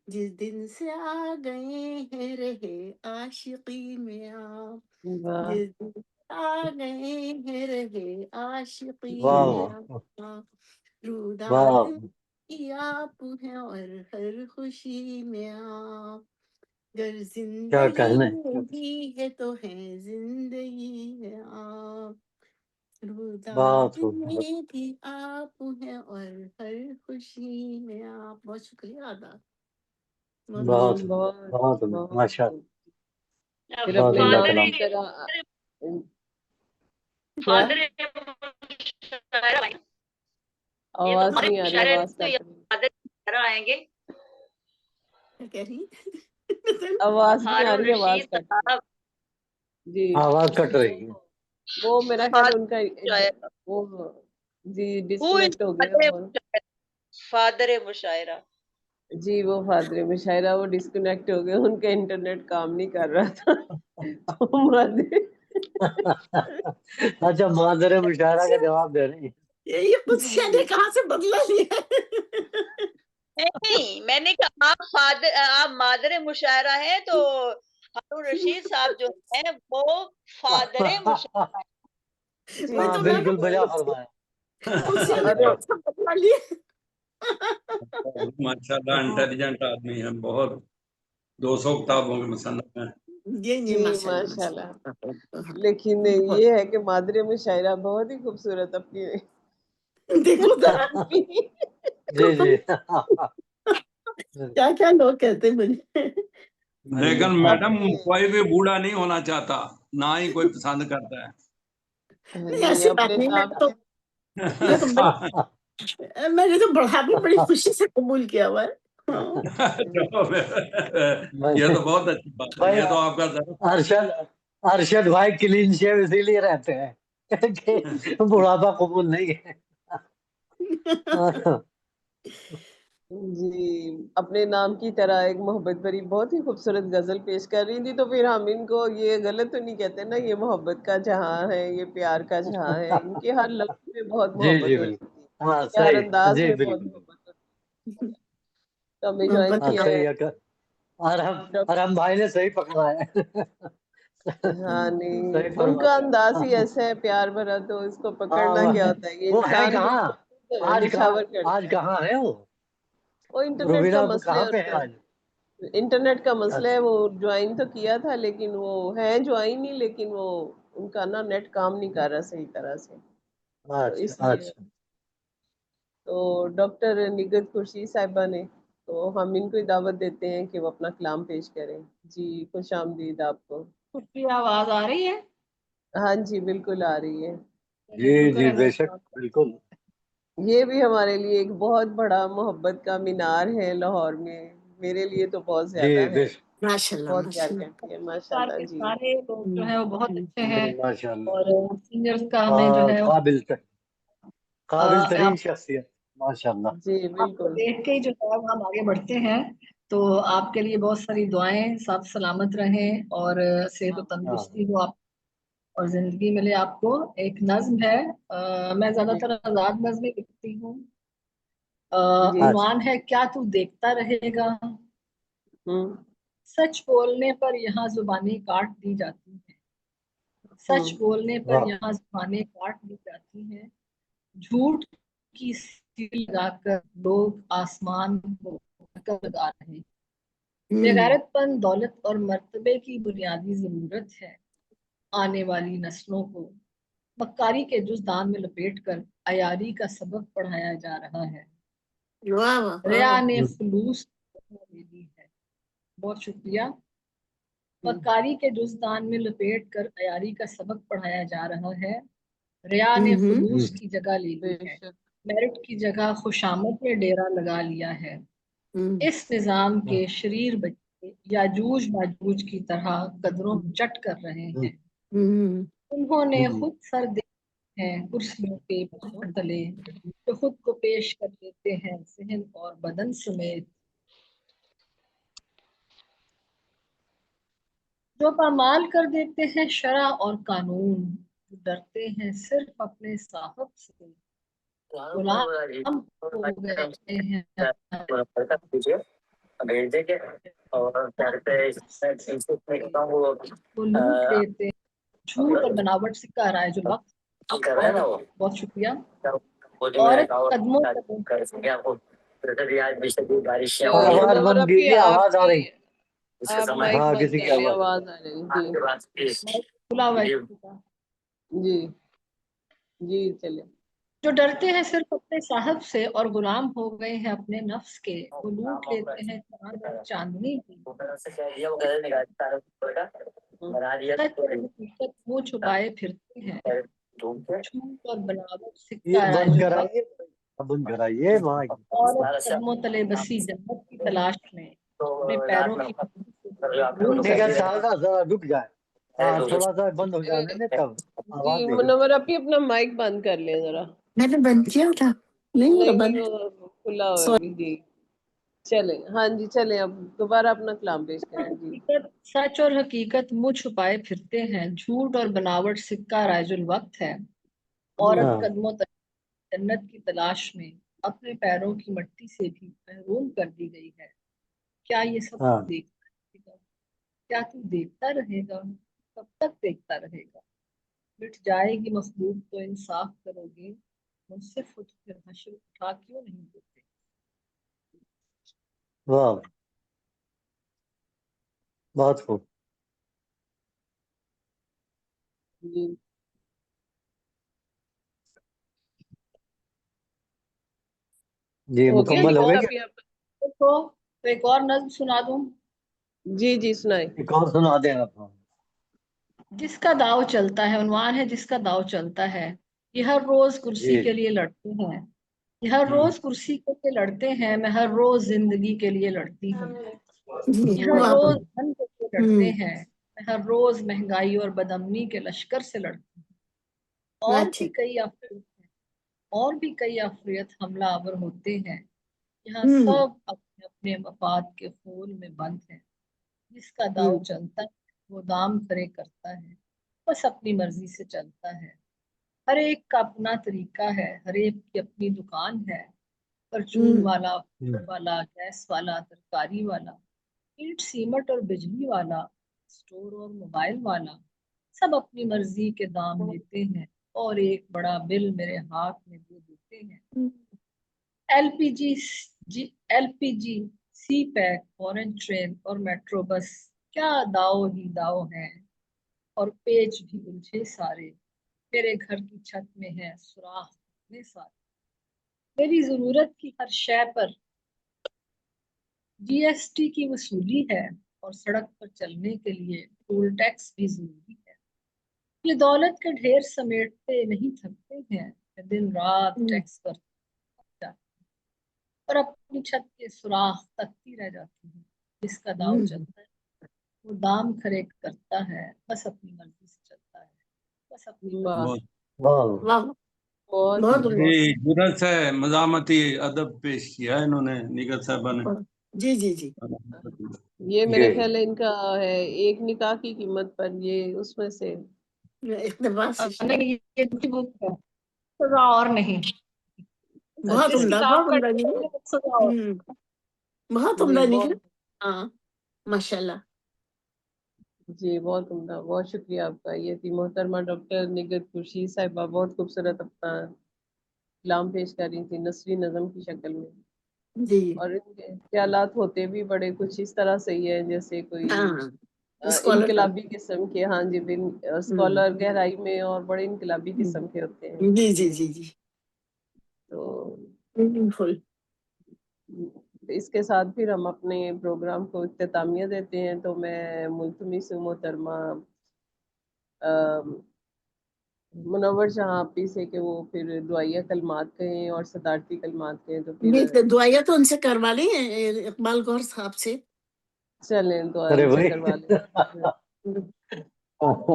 जिस दिन से आ गए हैं रहे आशिकी में आप, वाह जिस दिन से आ गए हैं रहे आशिकी वाह में वाह आप, रुदाद वाह, की आप हैं और हर खुशी में आप, गर क्या जिंदगी कहने। मेरी है तो है जिंदगी है आप, रुदाद बहुत खूब, में भी आप हैं और हर खुशी में आप। बहुत शुक्रिया आदाब, बहुत बहुत बहुत शुक्रिया। बहुत बहुत उम्दा, बहुत माशाल्लाह, फिर बहुत अपने उम्दा नाम फादर की कलाम। तरह क्या फादर ये तो आवाज फादर नहीं आ रही, मुशायरा है, आवाज तो ये कट रही, फादर मुशायरा आएंगे। क्या कह रही आवाज नहीं आ हारून रही, आवाज रशीद कट रही साहब जी। आवाज कट रही है। वो मेरा ख्याल फादर उनका मुशायरा, वो जी हु इज डिस्कनेक्ट हो गया वो। फादर मुशायरा? जी वो फादर मुशायरा वो डिस्कनेक्ट हो गए, उनका इंटरनेट काम नहीं कर रहा था तो मादे अच्छा, मादर मुशायरा का जवाब दे रही है। ये पोजीशन ने कहाँ से बदला लिया नहीं, मैंने कहा आप मादर मुशायरा है, तो हारून रशीद साहब जो है वो फादर मुशायरा है। जी वही हाँ तो मैं बिल्कुल बजा फरमाया। पोजीशन ने अरे कहाँ से बदला लिया माशाल्लाह इंटेलिजेंट आदमी है, बहुत 200 किताबों के मुसन्निफ हैं। ये जी माशाल्लाह माशाल्लाह। माशाल्लाह। लेकिन बहुत ये है कि मादरे मुशायरा बहुत ही खूबसूरत अपनी देखो जरा जी जी। क्या क्या लोग कहते हैं मुझे। लेकिन हाँ मैडम अपने कोई भी बूढ़ा नहीं होना चाहता, ना ही कोई पसंद करता है। नहीं जी ऐसी बात अपने नहीं, नाम मैं तो बड़ी मैंने तो बढ़ावी बड़ी खुशी से कबूल किया हुआ है। हाँ। ये भाई तो बहुत अच्छी बात है, भाई, ये तो आपका जरूर। अरशद अरशद भाई क्लीन शेव इसीलिए रहते हैं कि बुढ़ापा कबूल नहीं है। जी अपने नाम की तरह एक मोहब्बत भरी बहुत ही खूबसूरत गजल पेश कर रही थी, तो फिर हम इनको ये गलत तो नहीं कहते ना, ये मोहब्बत का जहां है, ये प्यार का जहां है, इनके हर लफ्ज में बहुत जी मोहब्बत जी होती बिल्कुल, है, हाँ इनके हर सही, अंदाज जी में बहुत बिल्कुल, मोहब्बत होती है। तो हमें ज्वाइन मोहब्बत हाँ है। किया सही है है और हम भाई ने सही पकड़ा है। हाँ नहीं सही उनका फरमाते अंदाज ही हैं। ऐसा है प्यार भरा, तो इसको हाँ पकड़ना क्या होता है, ये वो है इंसान को कहाँ, खुद निछावर आज करता है। कहाँ है वो, वो इंटरनेट का रुबीना मसला कहाँ है पे है उनका, आज। इंटरनेट का मसला है, अच्छा वो ज्वाइन तो किया था लेकिन वो है ज्वाइन ही, लेकिन वो उनका ना नेट काम नहीं कर रहा सही तरह से, तो अच्छा इसलिए। अच्छा, तो डॉक्टर निगत खुर्शीद साहिबा ने, तो हम इनको ही दावत देते हैं कि वो अपना कलाम पेश करें। जी खुश आमदीद आपको। की आवाज आ रही है? हाँ जी बिल्कुल आ रही है। जी शुक्र जी है बेशक मेरे बिल्कुल, ये भी हमारे लिए एक बहुत बड़ा मोहब्बत का मीनार है लाहौर में, मेरे लिए तो बहुत जी ज्यादा है, माशाल्लाह बहुत प्यार माशाल्लाह। करती है पास माशाल्लाह के जी। सारे लोग जो है वो बहुत अच्छे जी हैं, माशाल्लाह, और सिंगर्स का हमें जो है काबिल तरीन आप शख्सियत, माशाल्लाह। जी आपको बिल्कुल। देख के ही जो है वो हम आगे बढ़ते हैं। तो आपके लिए बहुत सारी दुआएं, सब सलामत रहें और सेहत और हाँ तंदुरुस्ती हो आप, और जिंदगी मिले आपको। एक नज्म है, मैं जी ज्यादातर आजाद नज्में लिखती हूँ। जी अच्छा, उन्वान है क्या तू देखता रहेगा, हम्म सच बोलने पर यहाँ जुबानें काट दी जाती हैं, सच हम्म बोलने पर वाह यहाँ जुबानें काट दी जाती हैं, झूठ की लगा कर लोग आसमान को लगा रहे हैं। बेगैरतपन दौलत और मर्तबे की बुनियादी जरूरत है। आने वाली नस्लों को मक्कारी के जुज़दान में लपेट कर अयारी का सबक पढ़ाया जा रहा है। रिया ने फलूस ले ली है। बहुत शुक्रिया। मक्कारी के जुज़दान में लपेट कर अयारी का सबक पढ़ाया जा रहा है। रिया ने फलूस की जगह ले ली है। मेरिट की जगह खुशामद ने डेरा लगा लिया है। इस निजाम के शरीर बच्चे याजूज माजूज की तरह कदरों में चट कर रहे हैं। उन्होंने खुद सर दे हैं कुर्सियों के पत्थरों तले, जो खुद को पेश कर देते हैं जहन और बदन समेत। जो पामाल कर देते हैं शरा और कानून, जो डरते हैं सिर्फ अपने साहब से, गुलाम हो गए हैं वो लूट लेते हैं। झूठ और बनावट से कह रहा है जो वक्त। बहुत शुक्रिया। औरत कदमों आवाज बंद कीजिए, आवाज आ रही। आप माइक हाँ, बंद किसी की कर लें, आवाज। आवाज आ रही जी। खुला हुआ है। जी जी चले। जो डरते हैं सिर्फ अपने साहब से और गुलाम हो गए हैं अपने नफ्स के, वो लूट लेते हैं चांद और चांदनी की। हकीकत मुंह छुपाए फिरते हैं, झूठ और बनावट ये सिक्का बंद कराइए, बंद कराइए भाई। औरत कदमों तले बसी जन्नत की तलाश में अपने पैरों की निगत साहब जरा रुक जाए। हाँ, थोड़ा सा बंद हो जाने दे तब आवाज जी देगी। मुनव्वर आप अपना माइक बंद कर लें जरा। मैंने बंद किया था, नहीं नहीं बंद। वो खुला हुआ है अभी जी। चले हाँ जी चले, अब दोबारा अपना कलाम पेश करें जी। हकीकत सच और हकीकत मुंह छुपाए फिरते हैं, झूठ और बनावट सिक्का राजुल वक्त है। औरत कदमों तले जन्नत की तलाश में अपने पैरों की मट्टी से भी महरूम कर दी गई है। क्या ये सब तू देखता रहेगा? क्या तू देखता रहेगा? कब तक देखता रहेगा? मिट जाएगी मखलूक तो इंसाफ करोगे, मुझसे खुद फिर हश्र उठा क्यों नहीं देते? वाह, बहुत खूब। जी जी हो गया मुकम्मल हो गई। अभी आप? तो एक और नज्म सुना दूं? जी जी सुनाए। एक और सुना दें आप। जिसका दाव चलता है, उन्वान है जिसका दाव चलता है। ये हर रोज कुर्सी जी के लिए लड़ते हैं, ये हर रोज कुर्सी के लिए लड़ते हैं। मैं हर रोज जिंदगी के लिए लड़ती हूँ। ये हर रोज धन के लिए लड़ते हैं, मैं हर रोज महंगाई और बदअमनी के लश्कर से लड़ती हूँ। और भी कई अफरियत हैं, और भी कई अफरियत हमला आवर होते हैं। यहाँ सब अपने अपने मफाद के खोल में बंद हैं। जिसका दाव चलता है वो दाम खरे करता है, बस अपनी मर्जी से चलता है। हर एक का अपना तरीका है, हर एक की अपनी दुकान है। परचून वाला, वाला गैस वाला, तरकारी वाला, ईंट सीमेंट और बिजली वाला, स्टोर और मोबाइल वाला, सब अपनी मर्जी के दाम लेते हैं और एक बड़ा बिल मेरे हाथ में दे देते हैं। एलपीजी एलपीजी, सी पैक, फॉरेन ट्रेन और मेट्रो बस, क्या दाव ही दाव हैं। और पेज भी उलझे सारे, मेरे घर की छत में है सुराख इतने सारे। मेरी जरूरत की हर शय पर जीएसटी की वसूली है, और सड़क पर चलने के लिए टोल टैक्स भी जरूरी है। ये दौलत के ढेर समेटते नहीं थकते हैं, दिन रात टैक्स पर और अपनी छत के सुराख तकती रह जाती है। जिसका दाव चलता है वो दाम खरे करता है, बस अपनी मर्जी से चलता है, बस अपनी मर्जी से। बहुत जी जुरत से मजामती अदब पेश किया है इन्होंने निगत साहबा ने। जी जी जी ये मेरे ख्याल है इनका है एक निकाह की कीमत पर, ये उसमें से नहीं, ये दूसरी बुक है, सजा और नहीं। बहुत जिस उम्दा, किताब बहुत का उम्दा नाम निकला। है, सजा और। बहुत जी उम्दा बहुत निकला। हाँ माशाल्लाह। जी बहुत उम्दा, बहुत शुक्रिया आपका। ये थी मोहतरमा डॉक्टर निगत खुर्शीद साहिबा, बहुत खूबसूरत अपना कलाम पेश कर रही थी नस्री नज़म की शक्ल में जी और इनके ख्यालात होते भी बड़े कुछ इस तरह से ही है जैसे कोई हाँ स्कॉलर इनकलाबी किस्म के, हाँ जी, स्कॉलर गहराई में और बड़े इनकलाबी किस्म के होते हैं। जी जी जी जी तो बिल्कुल इसके साथ फिर हम अपने प्रोग्राम को इख्तितामियत देते हैं। तो मैं मुल्तमिस हूँ मोहतरमा मुनव्वर जहाँ आपी से कि वो फिर दुआया कलमात कहें और सदारती कलमात कहें। तो ये फिर दुआया तो उनसे करवा ली इकबाल गौहर साहब से। चलें दुआ अरे उनसे भाई करवा लें।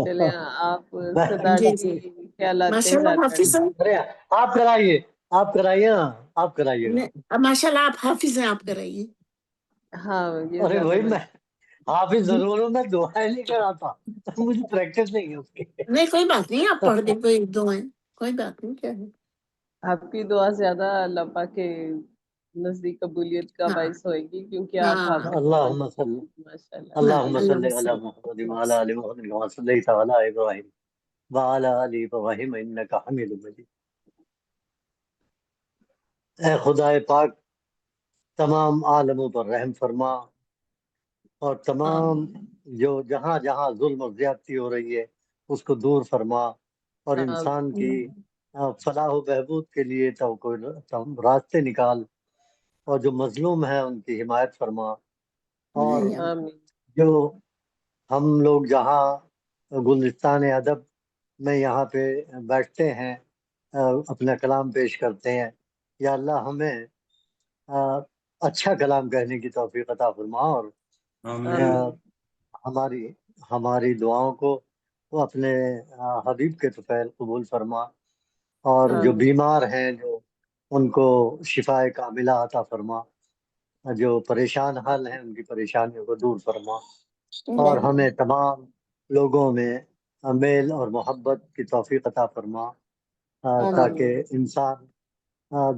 चलें आप मैं- जी सदारती जी ख्यालात का माशाल्लाह इजहार कर हाफिज हैं। अरे आप कराइए, आप कराइए ना, आप कराइएगा। माशाल्लाह आप हाफिज हैं, आप कराइए। हाँ ये अरे ज्यादा भाई बड़ी मैं हाफिज जरूर हूँ, मैं दुआएं नहीं कराता, मुझे प्रैक्टिस नहीं है उसकी। नहीं कोई बात नहीं, आप पढ़ दे कोई दो हैं, कोई बात नहीं, क्या है। आपकी दुआ ज्यादा अल्लाह पाक के नजदीक कबूलियत का हाँ बाइस होएगी क्योंकि आप हाँ हाफिज अल्लाहुम्मा सल्ली माशाल्लाह। अल्लाहुम्मा अल्लाह सल्ली अला मुहम्मद व अला आलि मुहम्मद कमा सल्लैता अला इब्राहीम व अला आलि इब्राहीम इन्नका हमीदुम मजीद। ऐ खुदाए पाक तमाम आलमों पर रहम फरमा और तमाम जो जहाँ जहाँ जुल्म और ज्यादती हो रही है उसको दूर फरमा और इंसान की फलाह व बहबूद के लिए तो कोई रास्ते निकाल और जो मजलूम है उनकी हिमायत फरमा। और आमीन जो हम लोग जहाँ गुलिस्तान अदब में यहाँ पे बैठते हैं अपना कलाम पेश करते हैं, या अल्लाह हमें अच्छा कलाम कहने की तौफीक अता फरमा और आमीन हमारी हमारी दुआओं को वो अपने हबीब के तुफैल कबूल फरमा और जो आमीन बीमार हैं जो उनको शिफाए कामिला अता फरमा, जो परेशान हाल हैं उनकी परेशानियों को दूर फरमा और हमें तमाम लोगों में मेल और मोहब्बत की तौफीक अता फरमा ताकि इंसान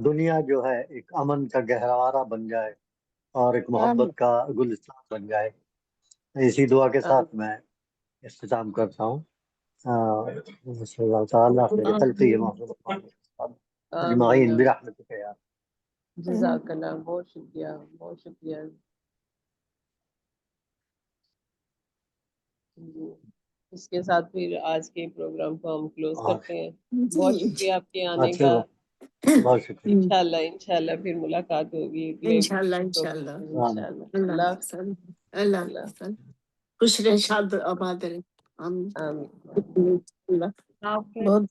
दुनिया जो है एक अमन का गहवारा बन जाए और एक मोहब्बत का गुलिस्तान बन जाए। इसी दुआ के साथ आमीन मैं इख्तिताम करता हूँ। वसल्लल्लाहु तआला खैर खल्क़िही मुहम्मद अजमईन आमीन बिरहमतिका या जज़ाकल्लाह, बहुत शुक्रिया, बहुत शुक्रिया। जी, इसके साथ फिर आज के प्रोग्राम को हम क्लोज और करते हैं। बहुत शुक्रिया आपके आने अच्छा, का। बहुत शुक्रिया। इंशाल्लाह इंशाल्लाह फिर मुलाकात होगी अगले इंशाल्लाह प्रोग्राम इंशाल्लाह में इंशाल्लाह। अल्लाह अल्लाह हाफ़िज़, अल्लाह अल्लाह हाफ़िज़। खुश रहे, शाद आबाद रहे। आमीन। आमीन। अल्लाह आपके बहुत